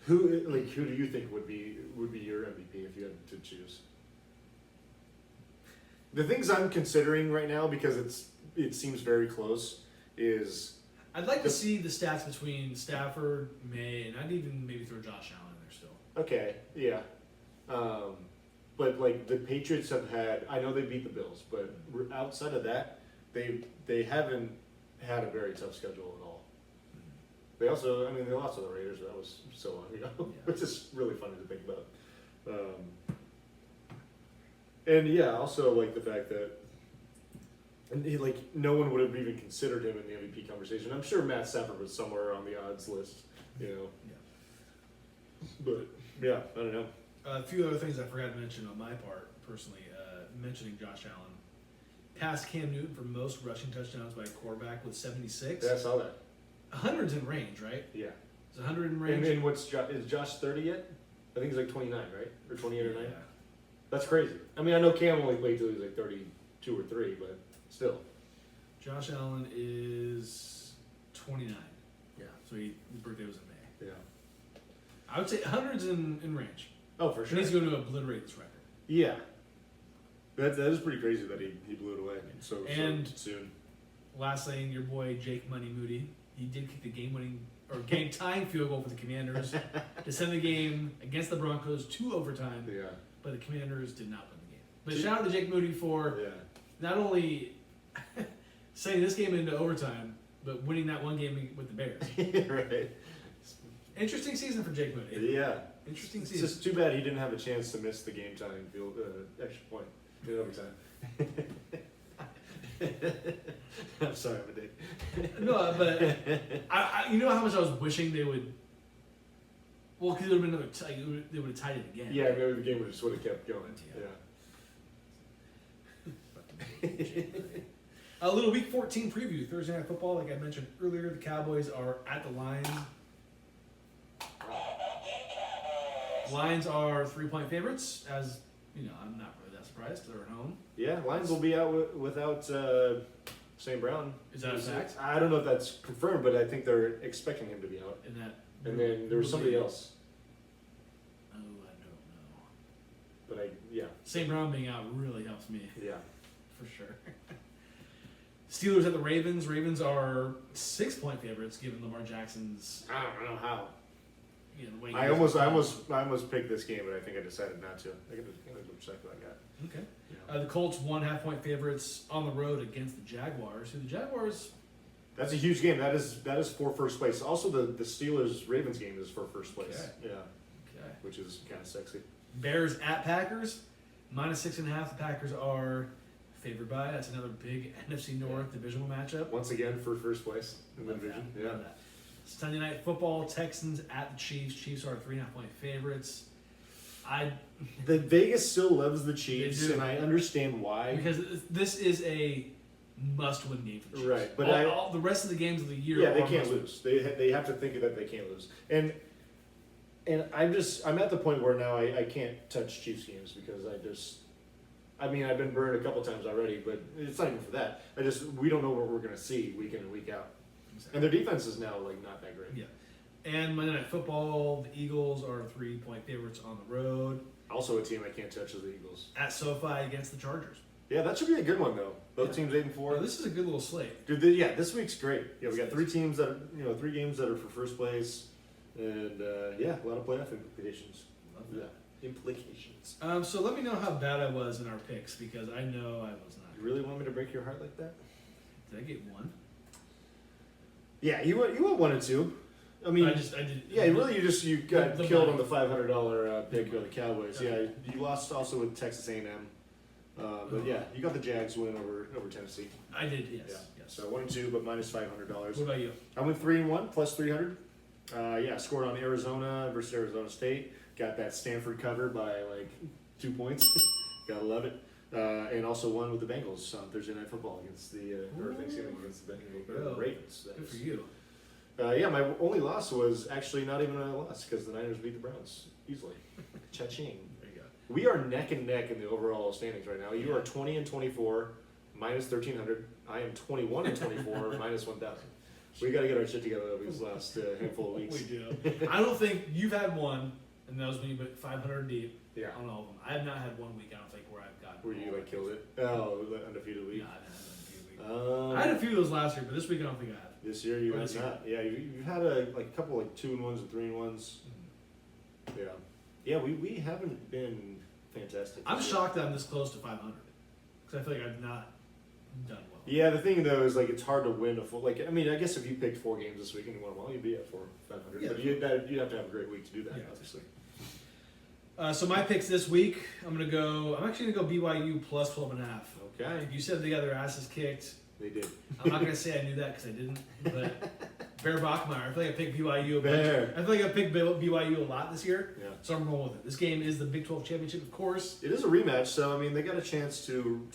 who do you think would be your MVP if you had to choose? The things I'm considering right now, because it seems very close, is I'd like to see the stats between Stafford, May, and I'd even maybe throw Josh Allen in there still. okay, yeah. But like the Patriots have had, I know they beat the Bills, but outside of that, they haven't had a very tough schedule at all. They also, I mean, they lost to the Raiders. That was so long ago, Yeah. which is really funny to think about. And yeah, also like the fact that, and like no one would have even considered him in the MVP conversation. I'm sure Matt Stafford was somewhere on the odds list, you know. Yeah. But yeah, I don't know. A few other things I forgot to mention on my part, personally, mentioning Josh Allen. Passed Cam Newton for most rushing touchdowns by a quarterback with 76. Yeah, I saw that. 100's in range, right? Yeah. Is 100 in And range? then is Josh 30 yet? I think he's like 29, right? Or 28 or 9? Yeah. That's crazy. I mean, I know Cam only played till he was like 32 or 3, but still. Josh Allen is 29. Yeah. So his birthday was in May. Yeah. I would say 100's in range. Oh, for He sure. needs to go to obliterate this record. Yeah. That is pretty crazy that he blew it away so soon. Last thing, your boy Jake Money Moody, he did kick the game tying field goal for the Commanders to send the game against the Broncos to overtime, Yeah. but the Commanders did not win the game. But shout out to Jake Moody for Yeah. not only sending this game into overtime, but winning that one game with the Bears. Right. Interesting season for Jake Moody. Yeah. Interesting It's season. just too bad he didn't have a chance to miss the game tying field extra point in overtime. I'm sorry, I'm a dick. No, but I you know how much I was wishing they would. Well, because it would have been they would have tied it again. Yeah, maybe the game would have kept going. Yeah. A little Week 14 preview. Thursday Night Football, like I mentioned earlier, the Cowboys are at the Lions. Lions are 3-point favorites, as you know. I'm not really that surprised. They're at home. Yeah, Lions will be out without St. Brown. Is that a fact? I don't know if that's confirmed, but I think they're expecting him to be out. And And then there was somebody else, Oh, I don't know. but yeah. St. Brown being out really helps me Yeah. for sure. Steelers at the Ravens. Ravens are 6-point favorites, given Lamar Jackson's. I don't know how. You know, the way I almost picked this game, but I think I decided not to. I gotta check what I got. Okay. Yeah. The Colts 1.5-point favorites on the road against the Jaguars. Who the Jaguars? That's a huge game. That is for first place. Also, the Steelers Ravens game is for first place. Okay. Yeah, Okay. which is kind of sexy. Bears at Packers. -6.5. The Packers are favored by. That's another big NFC North divisional matchup. Once again for first place in the Love division. that. Yeah. Love that. Sunday Night Football. Texans at the Chiefs. Chiefs are 3.5-point favorites. The Vegas still loves the Chiefs, They do. and I understand why. Because this is a must-win game for the Chiefs. Right, but all the rest of the games of the year. Yeah, they are can't must-win. lose. They have to think that they can't lose. And I'm at the point where now I can't touch Chiefs games because I've been burned a couple times already, but it's not even for that. We don't know what we're gonna see week in and week out. Exactly. And their defense is now like not that great. Yeah. And Monday Night Football, the Eagles are 3-point favorites on the road. Also, a team I can't touch is the Eagles. At SoFi against the Chargers. Yeah, that should be a good one though. Both Yeah. teams 8-4. Well, this is a good little slate. Dude, this week's great. Yeah, we got three games that are for first place, and a lot of playoff implications. Love Yeah, that. implications. So let me know how bad I was in our picks because I know I was not. You really want me to break your heart like that? Did I get one? Yeah, you went 1-2. I mean, I did. yeah, really, you got The killed money. on the $500 pick of the Cowboys. Yeah, you lost also with Texas A&M, but yeah, you got the Jags win over Tennessee. I did. Yes. Yeah. Yes. So 1-2, but minus $500. What about you? I went 3-1 plus 300. Scored on Arizona versus Arizona State. Got that Stanford cover by like 2 points. Gotta love it. And also won with the Bengals on Thursday Night Football against or Thanksgiving against the Ravens. That Good is. for you. Yeah, my only loss was actually not even a loss because the Niners beat the Browns easily. Cha-ching. There you go. We are neck and neck in the overall standings right now. You are 20-24, minus 1,300. I am 21-24, minus 1,000. We got to get our shit together over these last handful of weeks. We do. I don't think you've had one, and that was when you went 500 deep Yeah. on all of them. I have not had 1 week, I don't think, where I've gotten. Where you like killed it? Oh, the undefeated week. No, I haven't had an undefeated week. I had a few of those last year, but this week I don't think I have. This year you Oh, have this year. not. Yeah, you've had a couple 2-1s and 3-1s. Yeah. Yeah, we haven't been fantastic. I'm shocked that I'm this close to 500 because I feel like I've not done well. Yeah, the thing though is it's hard to win a full. I guess if you picked 4 games this week and you won them all, you'd be at 500. Yeah. But you'd have to have a great week to do that, Yeah. obviously. So my picks this week, I'm actually gonna go BYU plus 12.5. Okay. You said they got their asses kicked. They did. I'm not gonna say I knew that because I didn't, but Bear Bachmeyer. I feel like I picked BYU. Bear. I feel like I picked BYU a lot this year, Yeah. so I'm going with it. This game is the Big 12 championship, of course. It is a rematch, so they got a chance to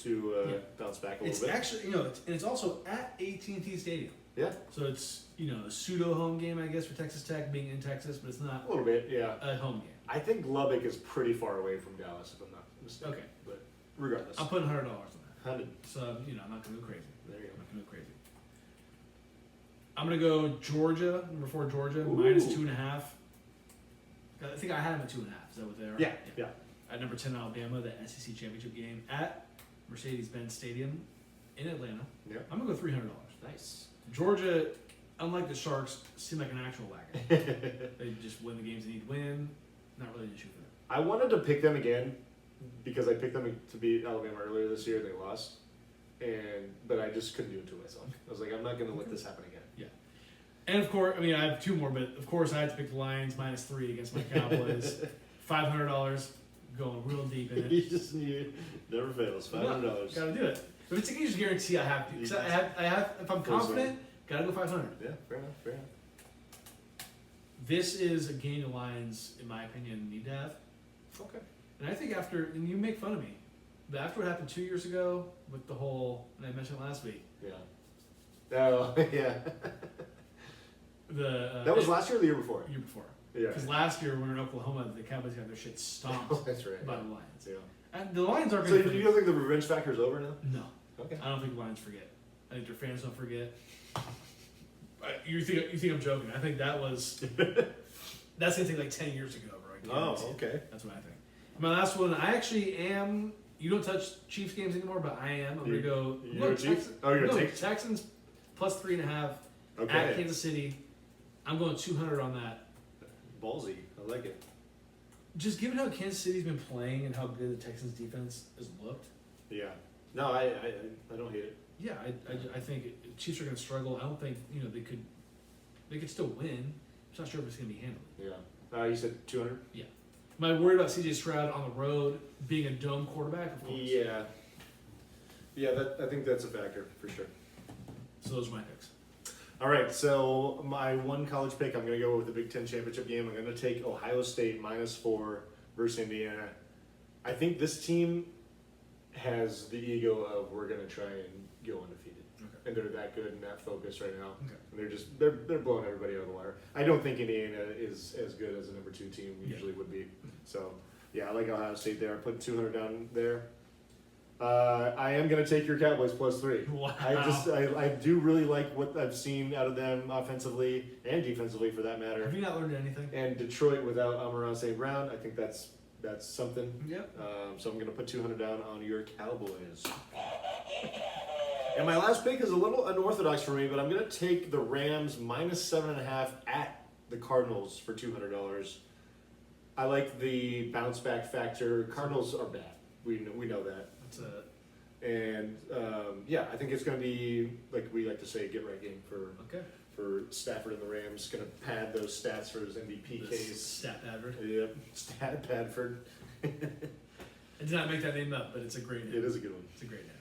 bounce back a It's little bit. actually and it's also at AT&T Stadium, Yeah, so it's a pseudo home game, I guess, for Texas Tech being in Texas, but it's not a little bit. Yeah. a home game. I think Lubbock is pretty far away from Dallas, if I'm not mistaken. Okay, But regardless, I'm putting $100 on that. 100. So I'm not gonna go crazy. There you I'm not gonna go crazy. I'm gonna go Georgia, number 4 Georgia, Ooh. minus 2.5. I think I had them at 2.5. Is that what they are? go. Yeah. At number 10 Alabama, the SEC championship game at Mercedes-Benz Stadium in Atlanta. Yeah. I'm gonna go $300. Nice. Georgia, unlike the Sharks, seem like an actual wagon. They just win the games they need to win. Not really an issue for them. I wanted to pick them again because I picked them to beat Alabama earlier this year. They lost, but I just couldn't do it to myself. I was like, I'm not going to let this happen again. And of course, I have 2 more, but of course I had to pick the Lions minus 3 against my Cowboys. $500, going real deep in it. You never fails. $500. Gotta do it. If it's a huge guarantee, I have to. Because I have. If I'm confident, gotta go 500. Yeah, fair enough. Fair enough. This is a game the Lions, in my opinion, need to have. Okay. And I think and you make fun of me, but after what happened 2 years ago with the whole, and I mentioned it last week. Yeah. Oh, yeah. That was last year or the year before? Year before. Yeah. Because last year when we were in Oklahoma, the Cowboys got their shit stomped That's right. by the Lions. Yeah. And the Lions aren't So going to you don't think the revenge factor is over now? No. Okay. I don't think the Lions forget. I think their fans don't forget. You think I'm joking? I think that's gonna take like 10 years ago, bro. Oh, okay. That's what I think. My last one, I actually am. You don't touch Chiefs games anymore, but I am. I'm gonna go. You're a Chiefs? Oh, you're a Chiefs? Texans plus 3.5 Okay. at Kansas City. I'm going 200 on that. Ballsy. I like it. Just given how Kansas City's been playing and how good the Texans defense has looked. Yeah. No, I don't hate it. Yeah, I think Chiefs are going to struggle. I don't think they could still win. I'm just not sure if it's going to be handled. Yeah. You said 200? Yeah. Am I worried about C.J. Stroud on the road being a dome quarterback? Of course. Yeah. Yeah, I think that's a factor for sure. So those are my picks. All right, so my one college pick, I'm going to go with the Big Ten championship game. I'm going to take Ohio State -4 versus Indiana. I think this team has the ego of we're going to try and go undefeated. Okay. And they're that good and that focused right now. Okay. And they're blowing everybody out of the water. I don't think Indiana is as good as a number 2 team usually would be. So, yeah, I like Ohio State there. I put 200 down there. I am going to take your Cowboys +3. Wow. I do really like what I've seen out of them offensively and defensively for that matter. Have you not learned anything? And Detroit without Amon-Ra St. Brown, I think that's something. Yep. So I'm going to put 200 down on your Cowboys. And my last pick is a little unorthodox for me, but I'm going to take the Rams -7.5 at the Cardinals for $200. I like the bounce back factor. Cardinals are bad. We know that. That's a And yeah, I think it's going to be, like we like to say, a get right game for Stafford and the Rams. Going to pad those stats for his MVP case. Stat Padford. Yep, Stat Padford. I did not make that name up, but it's a great name. It is a good one. It's a great name.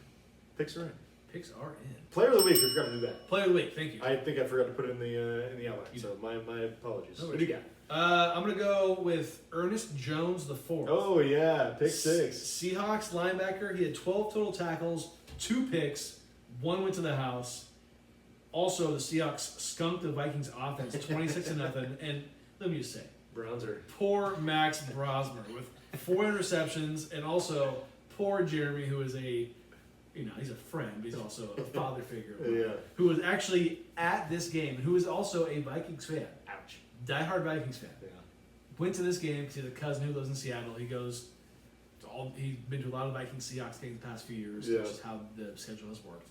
Picks are in. Picks are in. Player of the week, we forgot to do that. Player of the week, thank you. I think I forgot to put it in the outline, so my apologies. No What do you got? I'm going to go with Ernest Jones the fourth. Oh, yeah, pick 6. Seahawks linebacker. He had 12 total tackles, 2 picks, 1 went to the house. Also, the Seahawks skunked the Vikings offense 26-0. And let me just say, Bronzer. poor Max Brosmer with 4 interceptions, and also poor Jeremy, who is he's a friend, but he's also a father figure. Yeah. Who was actually at this game, and who is also a Vikings fan. Ouch. Diehard Vikings fan. Yeah. Went to this game because he has a cousin who lives in Seattle. He's been to a lot of Vikings Seahawks games the past few years, Yeah. which is how the schedule has worked.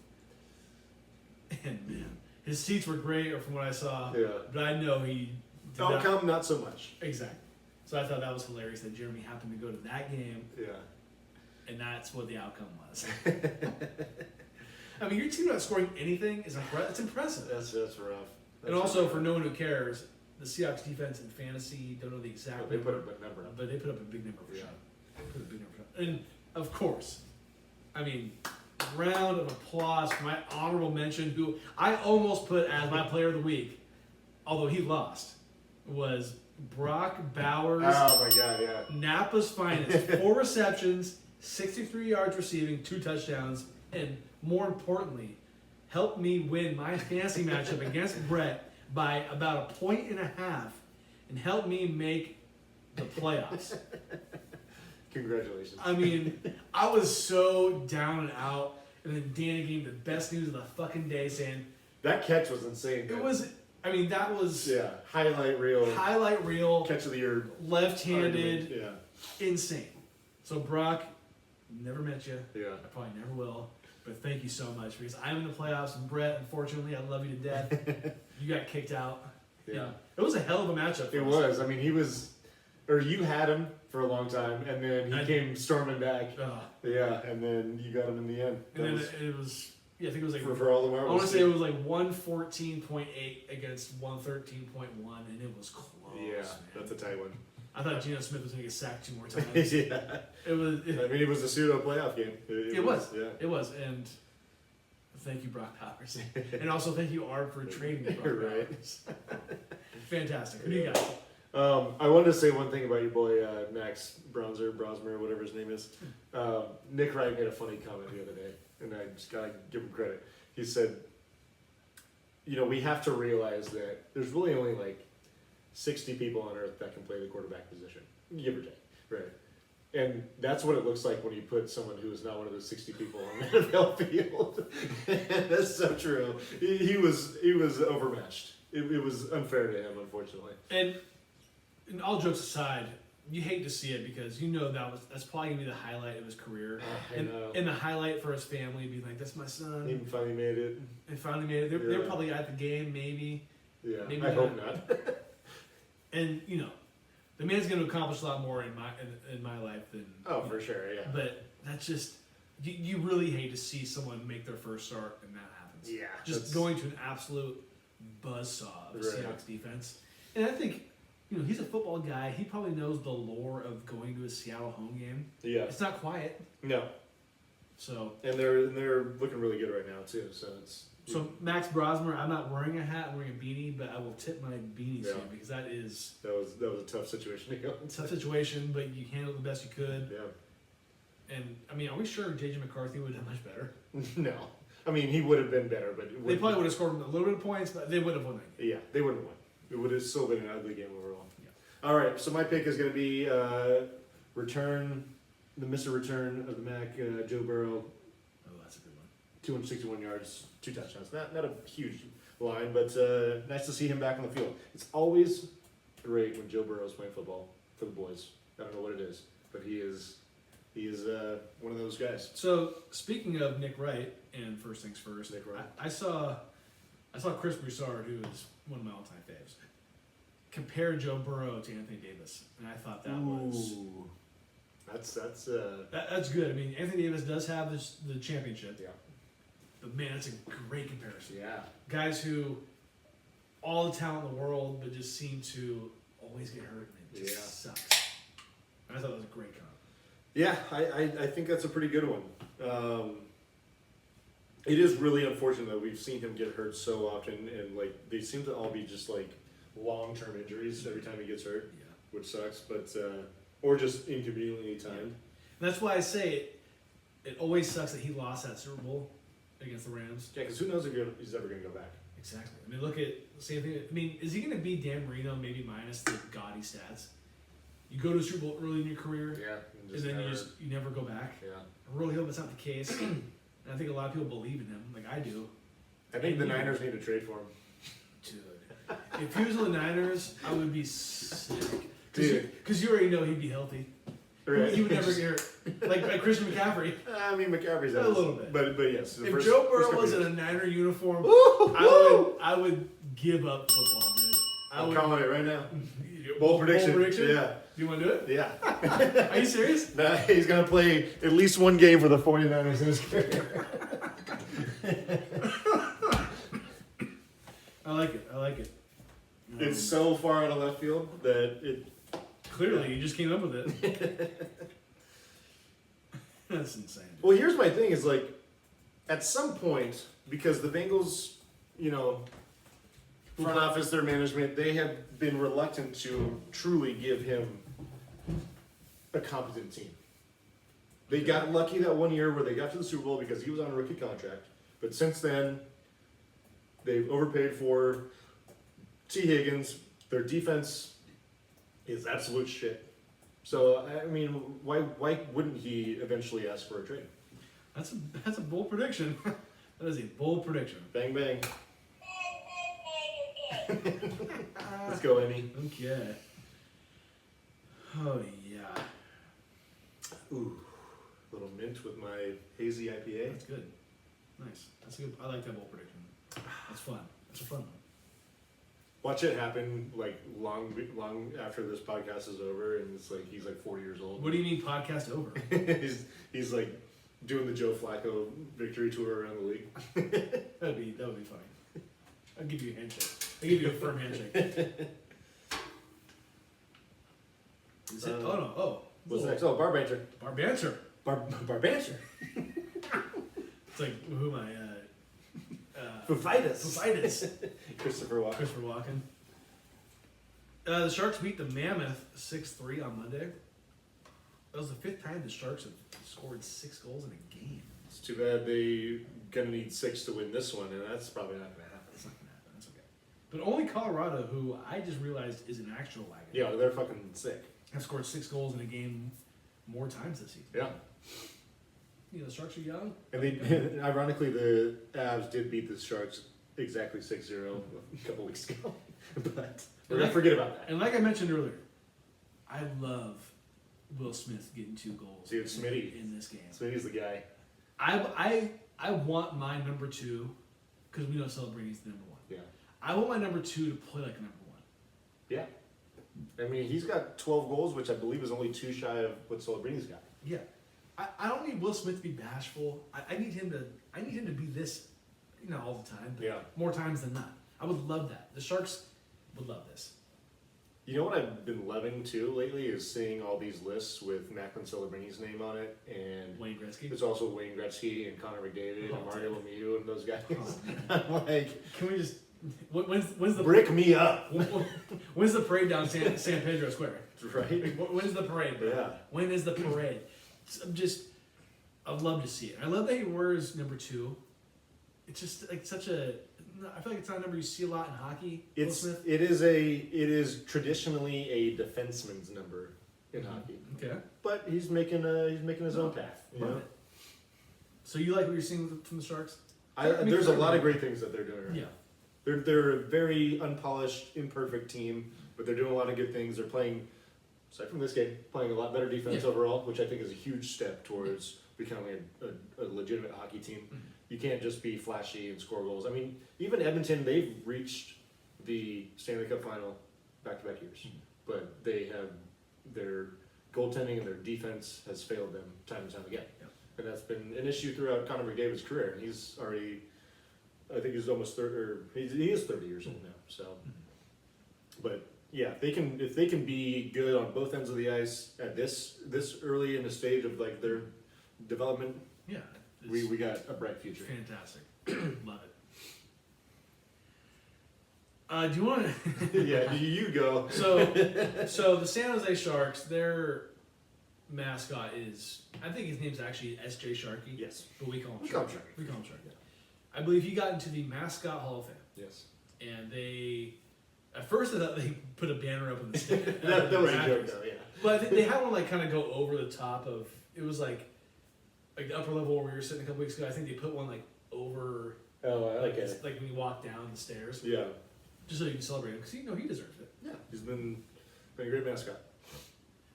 And man, his seats were great, or from what I saw. Yeah. But I know he did Outcome, not so much. Exactly. So I thought that was hilarious that Jeremy happened to go to that game, Yeah. and that's what the outcome was. I mean, your team not scoring anything is it's impressive. That's rough. And also, for no one who cares, the Seahawks defense in fantasy, don't know the exact They put number, up a number. but they put up a big number for Yeah. sure. They put up a big number for sure. And of course, I mean, round of applause for my honorable mention, who I almost put as my player of the week, although he lost, was Brock Bowers. Oh my God, yeah. Napa's finest. 4 receptions, 63 yards receiving, 2 touchdowns, and more importantly, helped me win my fantasy matchup against Brett by about 1.5 points and helped me make the playoffs. Congratulations. I mean, I was so down and out, and then Danny gave me the best news of the fucking day, saying That catch was insane. it man. was. I mean, that was highlight reel. highlight reel, Catch of the year. left-handed, Yeah. insane. So Brock, never met you. Yeah. I probably never will. But thank you so much, because I'm in the playoffs, and Brett, unfortunately, I love you to death. You got kicked out. Yeah. And it was a hell of a matchup. It was. I mean, you had him for a long time, and then he came storming back. Yeah, and then you got him in the end. And then it was, I think it was like, for all the I marbles. want to say it was like 114.8 against 113.1, and it was close. Yeah, man. that's a tight one. I thought Geno Smith was going to get sacked 2 more times. Yeah. It was. I mean, it was a pseudo playoff game. It was. Yeah. It was, and thank you, Brock Powers, and also thank you, Art, for trading me Brock Right. Powers. Fantastic. Who do you got? I wanted to say one thing about your boy Max Brosmer, whatever his name is. Nick Wright made a funny comment the other day, and I just gotta give him credit. He said, we have to realize that there's really only like 60 people on earth that can play the quarterback position, give or take, right? And that's what it looks like when you put someone who is not one of those 60 people on the NFL field. That's so true. He was overmatched. It was unfair to him, unfortunately. And all jokes aside, you hate to see it because that's probably gonna be the highlight of his career, and the highlight for his family being like, "That's my son." He finally made it. They finally made it. They're probably at the game, maybe. Yeah, maybe I hope not. And the man's going to accomplish a lot more in my life than. Oh, for sure, yeah. But that's just you really hate to see someone make their first start and that happens. Yeah, just going to an absolute buzzsaw of the Seahawks defense, and I think. He's a football guy. He probably knows the lore of going to a Seattle home game. Yeah. It's not quiet. No. So. And they're looking really good right now too. So it's. So Max Brosmer, I'm not wearing a hat. I'm wearing a beanie, but I will tip my beanies here because that was a tough situation to go into. Tough situation, but you handled it the best you could. Yeah. And I mean, are we sure JJ McCarthy would have done much better? No. I mean, he would have been better, but they probably would have scored a little bit of points, but they would have won that game. Yeah, they wouldn't have won. It would have still been an ugly game overall. Yeah. All right, so my pick is going to be the Mr. Return of the Mac, Joe Burrow. Oh, that's a good one. 261 yards, 2 touchdowns. Not a huge line, but nice to see him back on the field. It's always great when Joe Burrow is playing football for the boys. I don't know what it is, but he is one of those guys. So speaking of Nick Wright, and first things first, Nick Wright. I saw Chris Broussard, who is one of my all-time faves, compare Joe Burrow to Anthony Davis, and I thought that was that's good. I mean, Anthony Davis does have the championship. Yeah. But man, that's a great comparison. Yeah. Guys who all the talent in the world, but just seem to always get hurt, and it just sucks. And I thought that was a great comment. Yeah, I think that's a pretty good one. It is really unfortunate that we've seen him get hurt so often, and like they seem to all be just like long-term injuries every time he gets hurt, Yeah. which sucks. But or just inconveniently timed. And that's why I say it always sucks that he lost that Super Bowl against the Rams. Yeah, because who knows if he's ever going to go back. Exactly. I mean, look at the same thing. I mean, is he going to be Dan Marino maybe minus the gaudy stats? You go to a Super Bowl early in your career, Yeah, and then you never go back. Yeah, I really hope that's not the case. And I think a lot of people believe in him, like I do. I think the Niners need to trade for him. Dude, if he was on the Niners, I would be sick. Dude. Because you already know he'd be healthy. Right. He would never get hurt. Like Christian McCaffrey. I mean, McCaffrey's A little bit. but yes. If Joe Burrow was in a Niner uniform, I would give up football, dude. I'm calling it right now. Bold prediction. Yeah. Do you want to do it? Yeah. Are you serious? Nah, he's going to play at least one game for the 49ers in his career. I like it. It's so far out of left field that it... Clearly, you just came up with it. That's insane. Well, here's my thing is like, at some point, because the Bengals, front office, their management, they have been reluctant to truly give him a competent team. They got lucky that one year where they got to the Super Bowl because he was on a rookie contract. But since then, they've overpaid for T. Higgins. Their defense is absolute shit. So, I mean, why wouldn't he eventually ask for a trade? That's a bold prediction. That is a bold prediction. Bang, bang. Let's go, Emmy. Okay. Oh, yeah. Ooh, a little mint with my hazy IPA. That's good. Nice. That's a good. I like that bold prediction. That's fun. That's a fun one. Watch it happen like long after this podcast is over, and it's like he's like 40 years old. What do you mean podcast over? he's like doing the Joe Flacco victory tour around the league. That would be funny. I'll give you a handshake. I'll give you a firm handshake. Is it? Oh no. Oh. What's next? Oh, bar banter. Bar banter. Bar banter. It's like who am I? Fufaitis. Christopher Walken. The Sharks beat the Mammoth 6-3 on Monday. That was the 5th time the Sharks have scored 6 goals in a game. It's too bad they gonna need 6 to win this one, and that's probably not gonna happen. It's not gonna happen. That's okay. But only Colorado, who I just realized is an actual wagon, Yeah, they're fucking sick. have scored 6 goals in a game more times this season. Yeah. The Sharks are young. And they, ironically, the Avs did beat the Sharks exactly 6-0 a couple weeks ago. But we're going to forget about that. And like I mentioned earlier, I love Will Smith getting 2 goals Dude, Smitty. in this game. Smitty's the guy. I want my number 2, because we know Celebrini's the number 1. Yeah. I want my number 2 to play like a number 1. Yeah. I mean, he's got 12 goals, which I believe is only 2 shy of what Celebrini's got. Yeah. I don't need Will Smith to be bashful. I need him to be this, all the time. But Yeah. More times than not. I would love that. The Sharks would love this. You know what I've been loving too lately is seeing all these lists with Macklin Celebrini's name on it, and Wayne Gretzky. there's also Wayne Gretzky and Connor McDavid and Mario Lemieux and those guys. Oh, I'm like, can we just? When's the brick me up, When's the parade down San Pedro Square? right? When's the parade? Bro? Yeah. When is the parade? I'd love to see it. I love that he wears number 2. It's just like such a. I feel like it's not a number you see a lot in hockey. Will Smith. It is traditionally a defenseman's number in hockey. Okay. But he's making his own path. You know? So you like what you're seeing from the Sharks? There's a lot of great things that they're doing right Yeah. now. They're a very unpolished, imperfect team, but they're doing a lot of good things. They're playing, aside from this game, playing a lot better defense overall, which I think is a huge step towards becoming a legitimate hockey team. Mm-hmm. You can't just be flashy and score goals. I mean, even Edmonton, they've reached the Stanley Cup final back-to-back years, but they have their goaltending and their defense has failed them time and time again. Yep. And that's been an issue throughout Connor McDavid's career. And he's already, I think he's almost 30, or he is 30 years old now. So, but yeah, if they can be good on both ends of the ice at this early in the stage of like their development, Yeah. We got a bright future. Fantastic. Love it. Do you want to? Yeah, you go. So the San Jose Sharks, their mascot is, I think his name's actually S.J. Sharkey. Yes. But we call him We Sharky. call him Sharky. We call him Sharky. I believe he got into the Mascot Hall of Fame. Yes. And at first I thought they put a banner up in the stand. that was a joke, though. Yeah. But I think they had one like kind of go over the top of, it was like the upper level where we were sitting a couple weeks ago. I think they put one like over, Oh, I like it. like when you walk down the stairs. Yeah. Just so you can celebrate him, because he deserves it. Yeah. He's been a great mascot.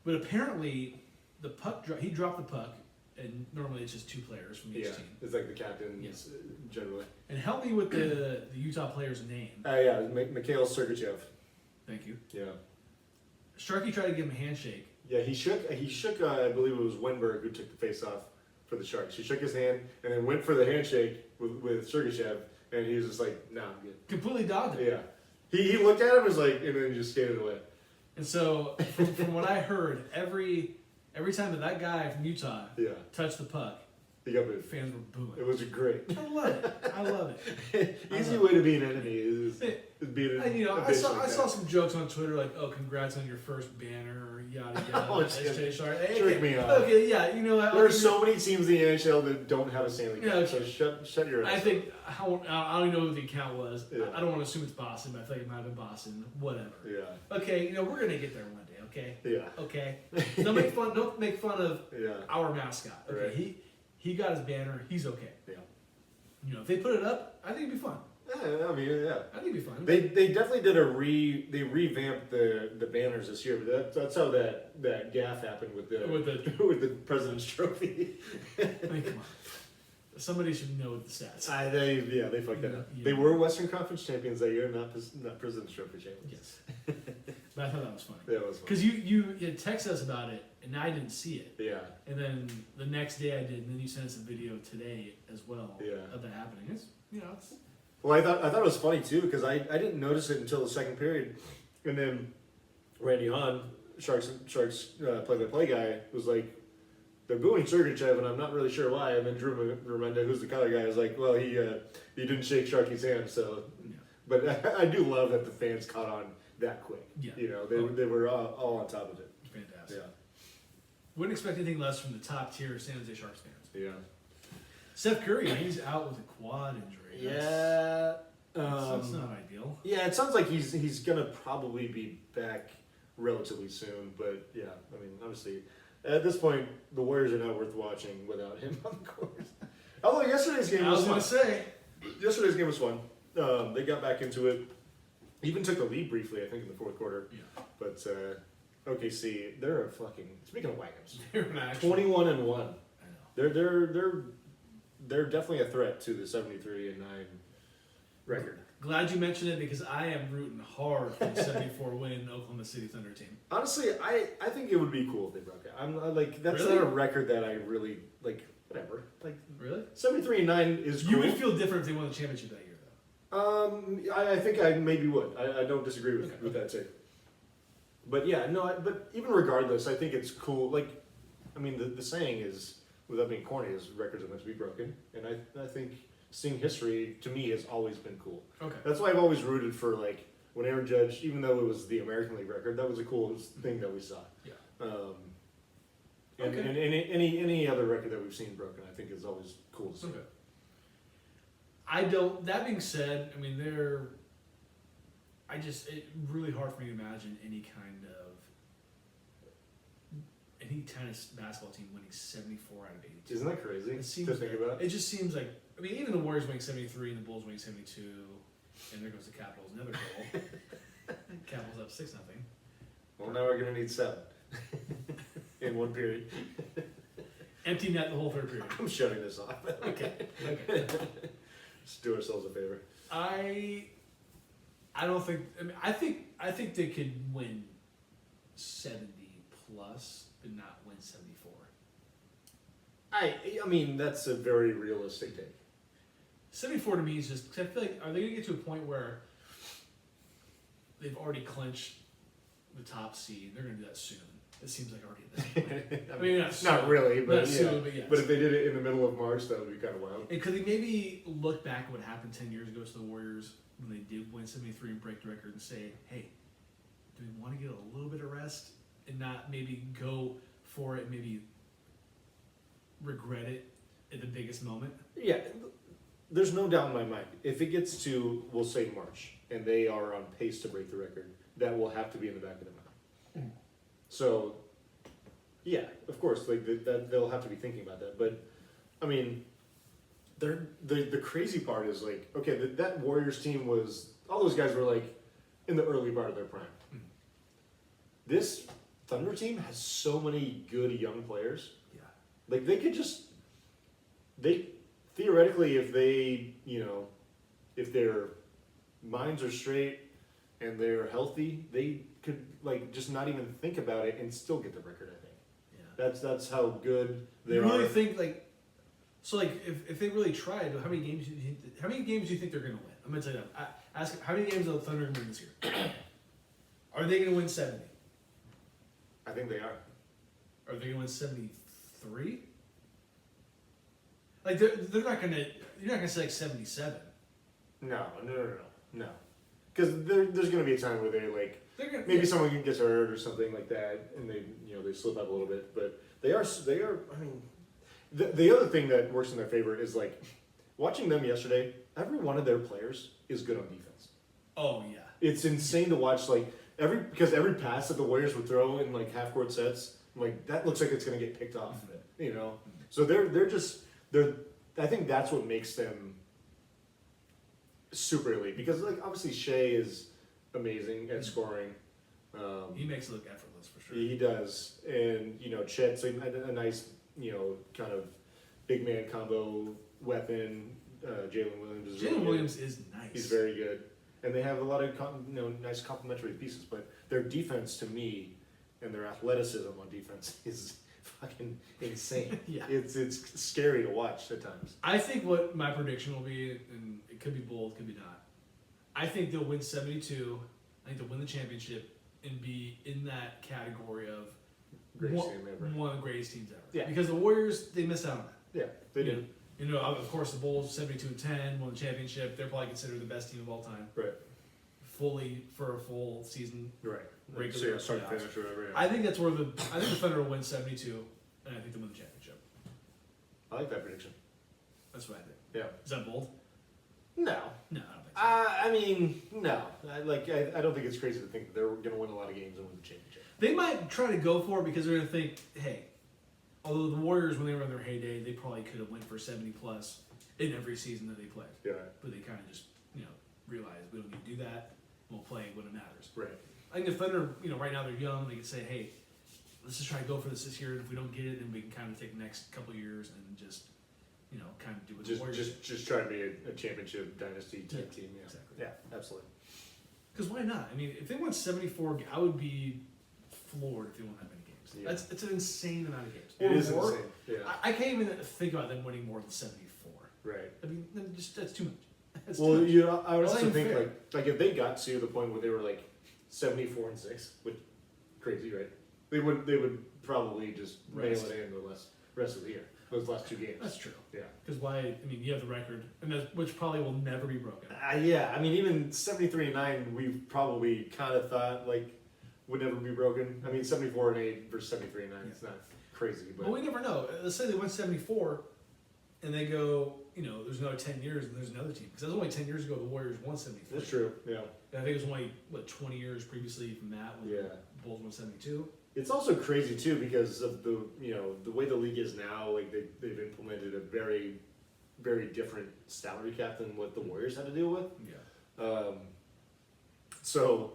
But apparently, he dropped the puck, and normally it's just 2 players from each team. It's like the captain generally. And help me with the Utah player's name. Yeah, Mikhail Sergachev. Thank you. Yeah. Sharky tried to give him a handshake. Yeah, he shook. I believe it was Wenberg who took the face off for the Sharks. He shook his hand and then went for the handshake with Sergachev, and he was just like, "Nah, I'm good." Completely dogged him. Yeah. He looked at him and was like, and then he just skated away. And so, from what I heard, every time that guy from Utah touched the puck, He got booed. fans were booing. It was great. I love it. I love it. Easy way to be an enemy is being And, you know, a I bitch saw like I saw that. some jokes on Twitter like, "Oh, congrats on your first banner," or yada yada. Oh, it's SJ Shark. trick me off. Okay, yeah, you know. There are so many teams in the NHL that don't have a Stanley Cup, Yeah, okay. so shut your ass I up. think I don't even know who the account was. Yeah. I don't want to assume it's Boston, but I feel like it might have been Boston. Whatever. Yeah. Okay, you know we're gonna get there one day. Okay. Yeah. Okay. Don't make fun. Don't make fun of Yeah. our mascot. Okay. Right. He got his banner. He's okay. Yeah. You know, if they put it up, I think it'd be fun. Yeah, I mean, yeah. I think it'd be fun. They definitely did they revamped the banners this year, but that's how that gaffe happened with the With the- with the President's Trophy. I mean, come on. Somebody should know the stats. They fucked that up. Yeah. They were Western Conference champions that year, not President's Trophy champions. Yes. But I thought that was funny. That was fun. Because you had texted us about it, and I didn't see it. Yeah. And then the next day I did, and then you sent us a video today as well of that happening. It's, you know, it's... Well, I thought it was funny too because I didn't notice it until the second period, and then Randy Hahn, Sharks play-by-play guy, was like, they're booing Sergachev, and I'm not really sure why. And then Drew Remenda, who's the color guy, was like, well, he didn't shake Sharky's hand, so. Yeah. But I do love that the fans caught on that quick. Yeah. You know, they were all on top of it. Fantastic. Yeah. Wouldn't expect anything less from the top tier San Jose Sharks fans. Yeah. Steph Curry, he's out with a quad injury. Yeah. That's not ideal. Yeah, it sounds like he's gonna probably be back relatively soon, but yeah, I mean, honestly, at this point, the Warriors are not worth watching without him on the court. Although yesterday's game I was was going fun. to say. Yesterday's game was fun. They got back into it. Even took the lead briefly, I think, in the fourth quarter. Yeah. But OKC, they're a fucking. Speaking of wagons, They're an actual... 21-1. I know. They're definitely a threat to the 73-9 record. Glad you mentioned it because I am rooting hard for the 74-win Oklahoma City Thunder team. Honestly, I think it would be cool if they broke it. I'm like that's Really? not a record that I really like. Whatever, like Really? 73-9 is cool. You would feel different if they won the championship that year, though. I think I maybe would. I don't disagree with that too. But yeah, no. But even regardless, I think it's cool. Like, I mean, the saying is, without being corny, is records are meant to be broken, and I think seeing history to me has always been cool. Okay. That's why I've always rooted for like when Aaron Judge, even though it was the American League record, that was the coolest thing that we saw. Yeah. And any other record that we've seen broken, I think is always cool to see. Okay. I don't. That being said, I mean it's really hard for me to imagine any tennis basketball team winning 74 out of 82. Isn't that crazy It seems to think about? It just seems like, I mean, even the Warriors winning 73 and the Bulls winning 72, and there goes the Capitals, another goal. Capitals up 6-0. Well, now we're gonna need 7 in one period. Empty net the whole third period. I'm shutting this off. Okay. Let's do ourselves a favor. I don't think. I mean, I think they could win 70 plus, but not win 74. I mean, that's a very realistic take. 74 to me is just. 'Cause I feel like, are they going to get to a point where they've already clinched the top seed. They're going to do that soon. It seems like already at this point. I I mean, not not soon. really, but Not soon, but yes. But if they did it in the middle of March, that would be kind of wild. And could they maybe look back at what happened 10 years ago to the Warriors when they did win 73 and break the record and say, hey, do we want to get a little bit of rest and not maybe go for it and maybe regret it at the biggest moment? Yeah, there's no doubt in my mind. If it gets to, we'll say March, and they are on pace to break the record, that will have to be in the back of their mind. So, yeah, of course, like that they'll have to be thinking about that. But, I mean, the crazy part is like, okay, that Warriors team was, all those guys were like in the early part of their prime. This Thunder team has so many good young players. Yeah. Like they could just, they theoretically, if they, if their minds are straight and they're healthy, they could like just not even think about it and still get the record. I think. Yeah. That's how good they you are. really think like, so like if they really tried, how many games do you think they're going to win? I'm going to tell you that. Ask how many games are the Thunder going to win this year? Are they going to win 70? I think they are. Are they going to win 73? Like they're not going to. You're not going to say like 77. No. Because there's going to be a time where they like maybe someone gets hurt or something like that, and they they slip up a little bit. But they are. I mean, the other thing that works in their favor is like watching them yesterday. Every one of their players is good on defense. Oh yeah. It's insane to watch because every pass that the Warriors would throw in like half court sets, like that looks like it's going to get picked off. So they're I think that's what makes them super elite, because like obviously Shea is amazing at scoring. He makes it look effortless for sure. He does, and Chet's a nice kind of big man combo weapon. Jalen Williams is nice. He's very good, and they have a lot of nice complementary pieces. But their defense, to me, and their athleticism on defense is fucking insane. Yeah. It's scary to watch at times. I think what my prediction will be, and it could be bold, could be not. I think they'll win 72. I think they'll win the championship and be in that category of Greatest team ever. one of the greatest teams ever. Yeah. Because the Warriors, they missed out on that. Yeah, they did. Of course, the Bulls 72-10 won the championship. They're probably considered the best team of all time. Right. Fully for a full season. Right. Regular So start to playoffs. finish or whatever. Yeah. I think that's where I think the Thunder will win 72, and I think they'll win the championship. I like that prediction. That's what I think. Yeah. Is that bold? No. No, I don't think so. I mean, no. I don't think it's crazy to think that they're going to win a lot of games and win the championship. They might try to go for it because they're going to think, hey, although the Warriors, when they were in their heyday, they probably could have went for 70 plus in every season that they played. Yeah. But they kind of just, realized we don't need to do that. We'll play when it matters. Right. I think the Thunder, right now they're young. They can say, hey, let's just try to go for this year. And if we don't get it, then we can kind of take the next couple of years and just, kind of do what the Warriors do. Just try to be a championship dynasty type team. Yeah. Exactly. Yeah, absolutely. Because why not? I mean, if they won 74, I would be floored if they won that many games. Yeah. It's an insane amount of games. It is Or more. insane. Yeah. I can't even think about them winning more than 74. Right. I mean, that's too much. That's Well, too much. I would That's also not think even like if they got to the point where they were like 74-6, which crazy, right? They would probably just Rest. mail it in the rest of the year. Those last two games. That's true. Yeah. Because why? I mean, you have the record, which probably will never be broken. Yeah. I mean, even 73-9, we probably kind of thought like would never be broken. I mean, 74-8 versus 73-9. It's not crazy, but we never know. Let's say they win 74, and they go, there's another 10 years, and there's another team. Because that was only 10 years ago the Warriors won 73. that's true. Yeah. And I think it was only 20 years previously from that when the Bulls won 72. It's also crazy too because of the the way the league is now. Like they've implemented a very, very different salary cap than what the Warriors had to deal with. Yeah. So,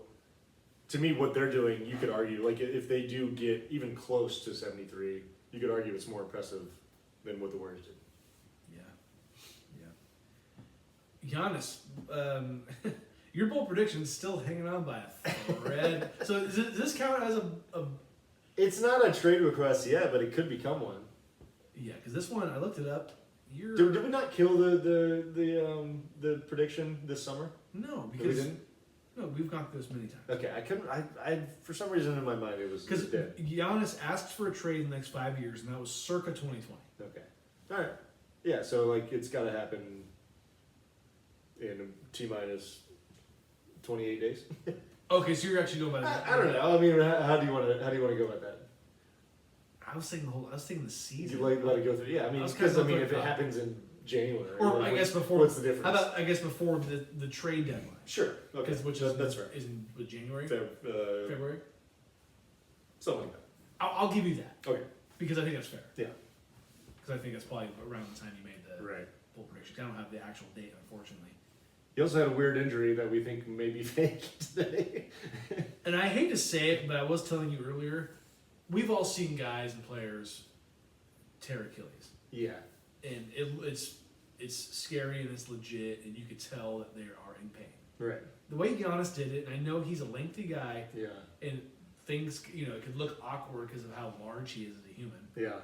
to me, what they're doing, you could argue, like if they do get even close to 73, you could argue it's more impressive than what the Warriors did. Yeah. Giannis, your bold prediction's still hanging on by a thread. So does this count as a It's not a trade request yet, but it could become one. Yeah, because this one, I looked it up. Did we not kill the prediction this summer? No, We because didn't? No, we've got this many times. Okay, I couldn't. I for some reason in my mind it was Because dead. Giannis asked for a trade in the next 5 years, and that was circa 2020. Okay, all right. Yeah, so like it's got to happen in T-minus 28 days. Okay, so you're actually going by that. I don't know. I mean, how do you want to go about that? I was thinking the season. You let it go through? Yeah, I mean, because if it happens in January, or I guess before. What's the difference? How about before the trade deadline? Sure. Okay. That's fair. Is in January, February, February. something like that. I'll give you that. Okay. Because I think that's fair. Yeah. Because I think that's probably around the time you made the Right. full prediction. I don't have the actual date, unfortunately. He also had a weird injury that we think may be fake today. And I hate to say it, but I was telling you earlier, we've all seen guys and players tear Achilles, Yeah. and it's scary and it's legit, and you could tell that they are in pain. Right. The way Giannis did it, and I know he's a lengthy guy, Yeah. and things, it could look awkward because of how large he is as a human. Yeah.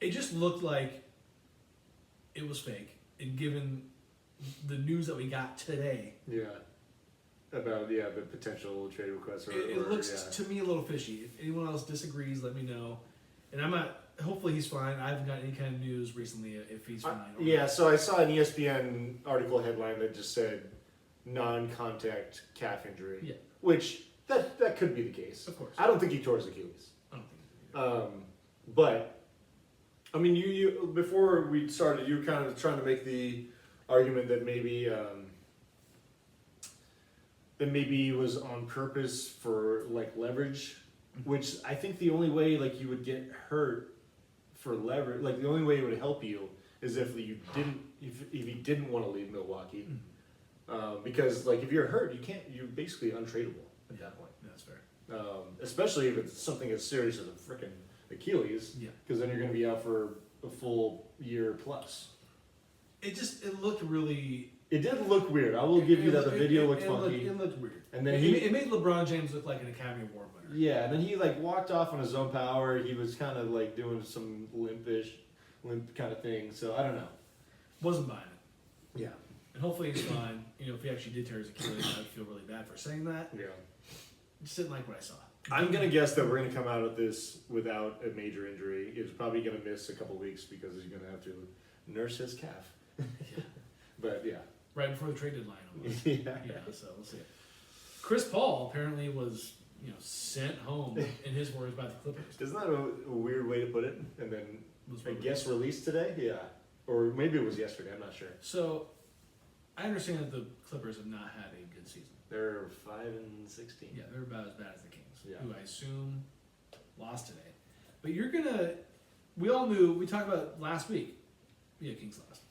It just looked like it was fake, and given the news that we got today, Yeah. About the potential trade request. it looks to me a little fishy. If anyone else disagrees, let me know. And I'm not. Hopefully he's fine. I haven't got any kind of news recently if he's fine. Yeah. So I saw an ESPN article headline that just said non-contact calf injury. Yeah. Which that could be the case. Of course. I don't think he tore his Achilles. I don't think so. But I mean, you before we started, you were kind of trying to make the argument that maybe it was on purpose for like leverage, which I think the only way like you would get hurt for leverage, like the only way it would help you is if you didn't want to leave Milwaukee, because like if you're hurt, you're basically untradeable at that point. That's fair. Especially if it's something as serious as a freaking Achilles, Yeah. because then you're going to be out for a full year plus. It looked really. It did look weird. I will give you that. The video looked funky. It looked weird. And then it made LeBron James look like an Academy Award winner. Yeah, and then he like walked off on his own power. He was kind of like doing some limp kind of thing. So I don't know. Wasn't buying it. Yeah. And hopefully he's fine. If he actually did tear his Achilles, I would feel really bad for saying that. Yeah. Just didn't like what I saw. I'm gonna guess that we're gonna come out of this without a major injury. He's probably gonna miss a couple weeks because he's gonna have to nurse his calf. Yeah. But yeah. Right before the trade deadline. Almost. Yeah. Yeah. So we'll see. Chris Paul apparently was sent home in his words by the Clippers. Isn't that a weird way to put it? And then Was I what guess released today? Yeah. Or maybe it was yesterday, I'm not sure. So I understand that the Clippers have not had a good season. They're 5-16. Yeah, they're about as bad as the Kings, Yeah. who I assume lost today. But we all knew, we talked about last week. Yeah, Kings lost.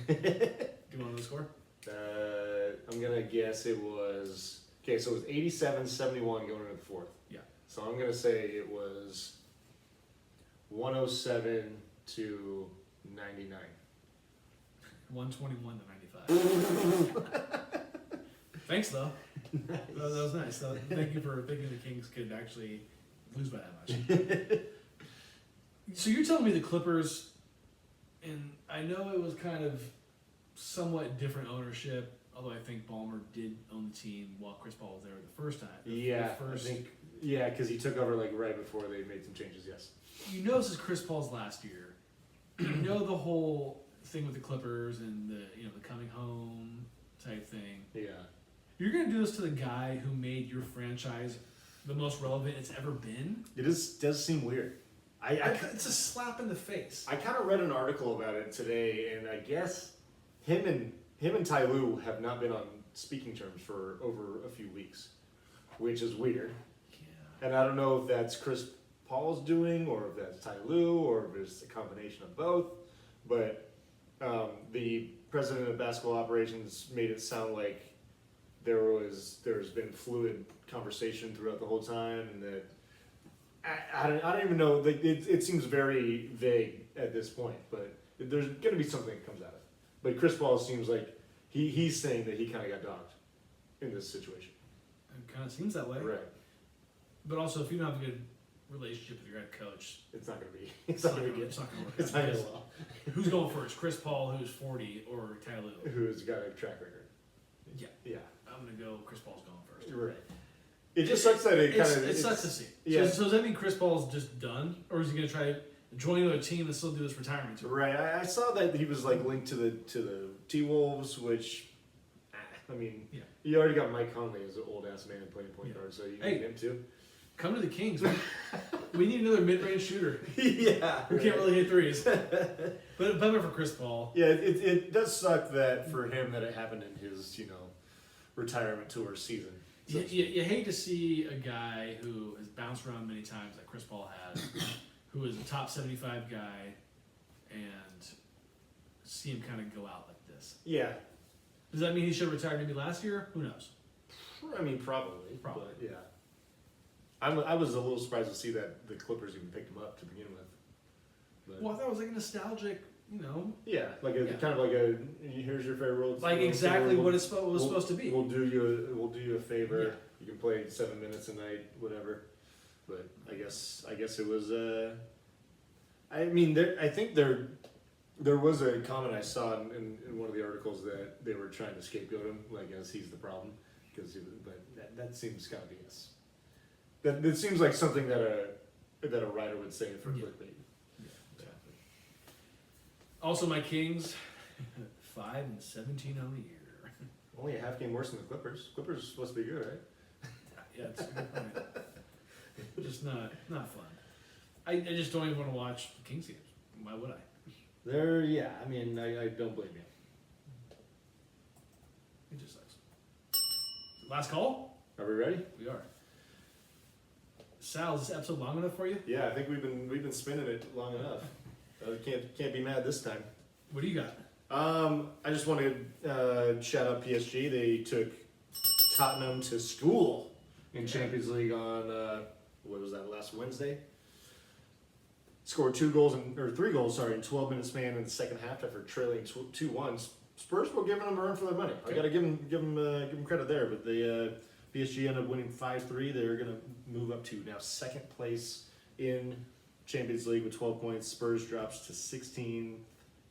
Do you want to know the score? I'm going to guess it was, okay, so it was 87-71 going into the fourth. Yeah. So I'm going to say it was 107-99. 121 to 95. Thanks, though. Nice. That was nice. So thank you for thinking the Kings could actually lose by that much. So you're telling me the Clippers, and I know it was kind of somewhat different ownership, although I think Ballmer did own the team while Chris Paul was there the first time. Yeah, because he took over like right before they made some changes, yes. You know this is Chris Paul's last year. You know the whole thing with the Clippers and the coming home type thing. Yeah. You're gonna do this to the guy who made your franchise the most relevant it's ever been? It does seem weird. It's a slap in the face. I kind of read an article about it today, and I guess him and Ty Lue have not been on speaking terms for over a few weeks, which is weird. Yeah. And I don't know if that's Chris Paul's doing, or if that's Ty Lue, or if it's a combination of both. But the president of basketball operations made it sound like there's been fluid conversation throughout the whole time, and that I don't even know. It seems very vague at this point, but there's going to be something that comes out of it. But Chris Paul seems like he's saying that he kind of got dogged in this situation. It kind of seems that way. Right. But also, if you don't have a good relationship with your head coach, It's not going to be. It's not going to be good. It's not going to work. It's not going to well. Who's going first? Chris Paul, who's 40, or Ty Lue? Who's got a track record? Yeah. Yeah. wanting to go, Chris Paul's going first. Right. It just sucks that it kind of... It sucks to see. Yeah. So does that mean Chris Paul's just done? Or is he going to try to join another team and still do this retirement tour? Right. I saw that he was like linked to the T-Wolves, which, I mean, you already got Mike Conley as an old-ass man playing point guard, so you need him too. Come to the Kings. We need another mid-range shooter. Yeah. Who can't really hit threes. But bummer for Chris Paul. Yeah, it does suck that for him that it happened in his, retirement tour season. So You hate to see a guy who has bounced around many times like Chris Paul has, who is a top 75 guy, and see him kind of go out like this. Yeah. Does that mean he should have retired maybe last year? Who knows? I mean, probably. But, yeah. I was a little surprised to see that the Clippers even picked him up to begin with. But, Well, I thought it was like a nostalgic, yeah, like kind of like a here's your favorite world. like exactly what it's supposed to be. We'll do you a favor. Yeah. You can play 7 minutes a night, whatever. But I guess it was. I mean, I think there was a comment I saw in one of the articles that they were trying to scapegoat him, like as he's the problem, but that seems kind of BS. That seems like something that a writer would say for clickbait. Yeah, exactly. Also, my Kings, 5-17 on the year. Only a half game worse than the Clippers. Clippers are supposed to be good, right? Yeah, it's a good point. Just not fun. I just don't even want to watch the Kings games. Why would I? I mean, I don't blame you. It just sucks. Last call? Are we ready? We are. Sal, is this episode long enough for you? Yeah, I think we've been spinning it long enough. Can't be mad this time. What do you got? I just want to shout out PSG. They took Tottenham to school in Champions League on what was that, last Wednesday? Scored 3 goals in 12-minute span in the second half after trailing 2-1. Spurs were giving them a run for their money. I got to give them credit there, but they PSG ended up winning 5-3. They're going to move up to now second place in Champions League with 12 points. Spurs drops to 16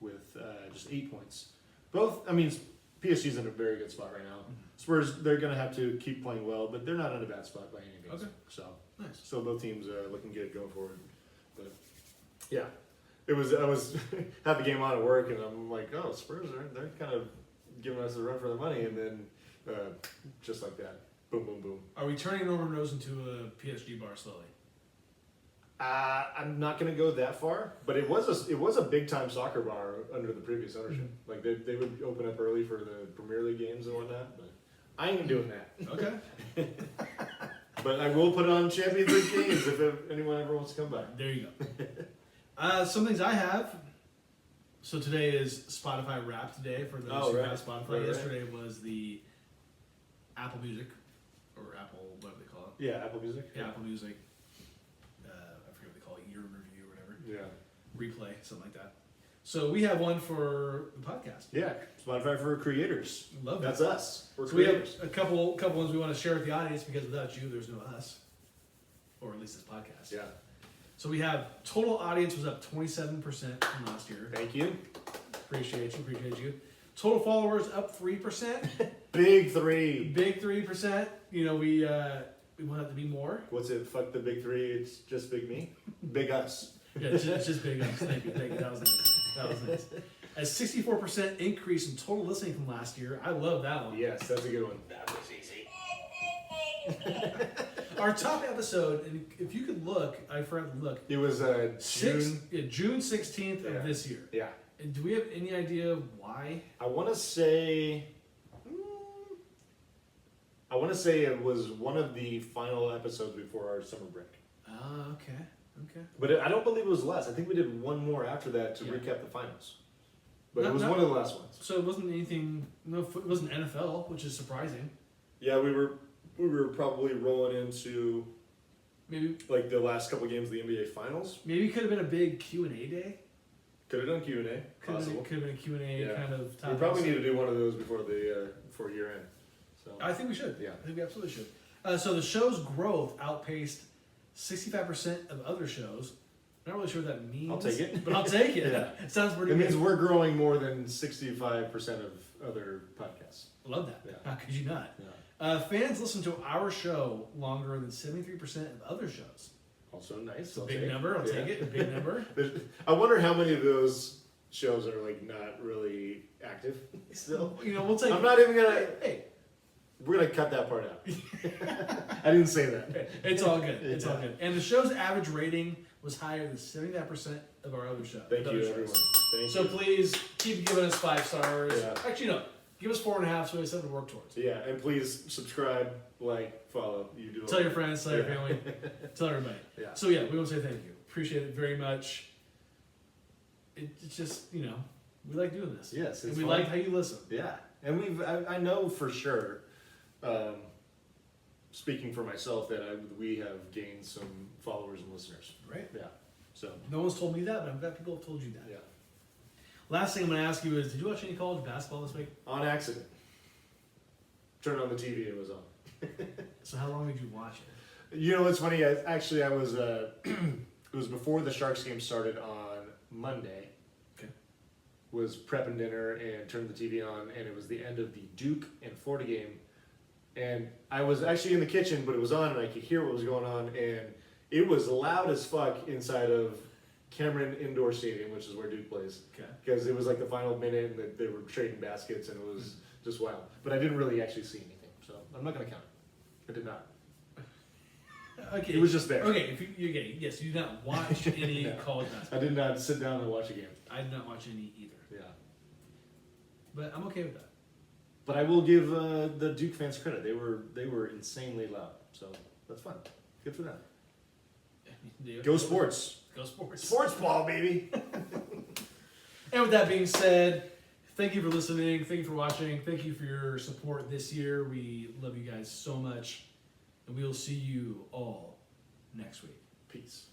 with just 8 points. PSG's in a very good spot right now. Spurs, they're going to have to keep playing well, but they're not in a bad spot by any means. Okay. So, nice. So both teams looking good going forward. But yeah, I was had the game on at work, and I'm like, oh, Spurs they're kind of giving us a run for the money, and then just like that, boom, boom, boom. Are we turning Norman Rose into a PSG bar slowly? I'm not going to go that far, but it was a big time soccer bar under the previous ownership. Like they would open up early for the Premier League games and whatnot, but I ain't doing that. Okay. But I will put on Champions League games if anyone ever wants to come by. There you go. Some things I have. So today is Spotify Wrapped Day for those who have Spotify. Right. Yesterday was the Apple Music, or Apple, whatever they call it. Yeah, Apple Music. Yeah, Apple Music. I forget what they call it, year in review or whatever. Yeah. Replay, something like that. So we have one for the podcast. Yeah, Spotify for creators. Love That's that. us. We're So we have creators. a couple ones we want to share with the audience because without you, there's no us, or at least this podcast. Yeah. So we have total audience was up 27% from last year. Thank you. Appreciate you. Total followers up 3%. Big 3. Big 3%. We want it to be more. What's it? Fuck the big 3. It's just big me. Big us. Yeah, it's just big ups. Thank you. That was nice. A 64% increase in total listening from last year. I love that one. Yes, that's a good one. That was easy. Our top episode, and if you could look, I forgot to look. It was June. June 16th of this year. Yeah. And do we have any idea why? I want to say it was one of the final episodes before our summer break. Oh, okay. But I don't believe it was last. I think we did one more after that to recap the finals. But it was one of the last ones. So it wasn't anything. No, it wasn't NFL, which is surprising. Yeah, we were probably rolling into Maybe like the last couple games of the NBA Finals. it could have been a big Q&A day. Could have done Q&A. Possible. Could have been a Q&A kind of We topic. probably need to do one of those before year end. So I think we should. Yeah. I think we absolutely should. So the show's growth outpaced 65% of other shows. I'm not really sure what that means. I'll take it. But I'll take it. Yeah. It sounds pretty It good. means we're growing more than 65% of other podcasts. Love that. Yeah. How could you not? Yeah. Fans listen to our show longer than 73% of other shows. Also nice. It's a big number. I'll take it. A big number. I wonder how many of those shows are like not really active still. You know, we'll take. I'm not even gonna. Hey, We're gonna cut that part out. I didn't say that. it's all good. It's all good. And the show's average rating was higher than 79% of our other shows. Thank you, everyone. Thank So you. please keep giving us 5 stars. Yeah. Actually, no. Give us 4.5 so we have something to work towards. Yeah, and please subscribe, like, follow. You do. Tell your friends, tell your family, tell everybody. Yeah. So yeah, we want to say thank you. Appreciate it very much. It's just, you know, we like doing this. Yes, and it's we fun. like how you listen. Yeah, and I know for sure, speaking for myself, that we have gained some followers and listeners. Right. Yeah. So. No one's told me that, but I'm glad people have told you that. Yeah. Last thing I'm going to ask you is, did you watch any college basketball this week? On accident. Turned on the TV, it was on. So how long did you watch it? You know what's funny? I was. It was before the Sharks game started on Monday. Okay. Was prepping dinner and turned the TV on, and it was the end of the Duke and Florida game. And I was actually in the kitchen, but it was on, and I could hear what was going on, and it was loud as fuck inside of Cameron Indoor Stadium, which is where Duke plays. Okay. Because it was like the final minute, and they were trading baskets, and it was just wild. But I didn't really actually see anything, so I'm not going to count it. I did not. Okay. It was just there. Okay, if you okay, yes, you did not watch any No. college basketball. I did not sit down and watch a game. I did not watch any either. Yeah. But I'm okay with that. But I will give the Duke fans credit. They were insanely loud, so that's fun. Good for them. Go sports. Go sports. Sports ball, baby. And with that being said, thank you for listening. Thank you for watching. Thank you for your support this year. We love you guys so much. And we will see you all next week. Peace.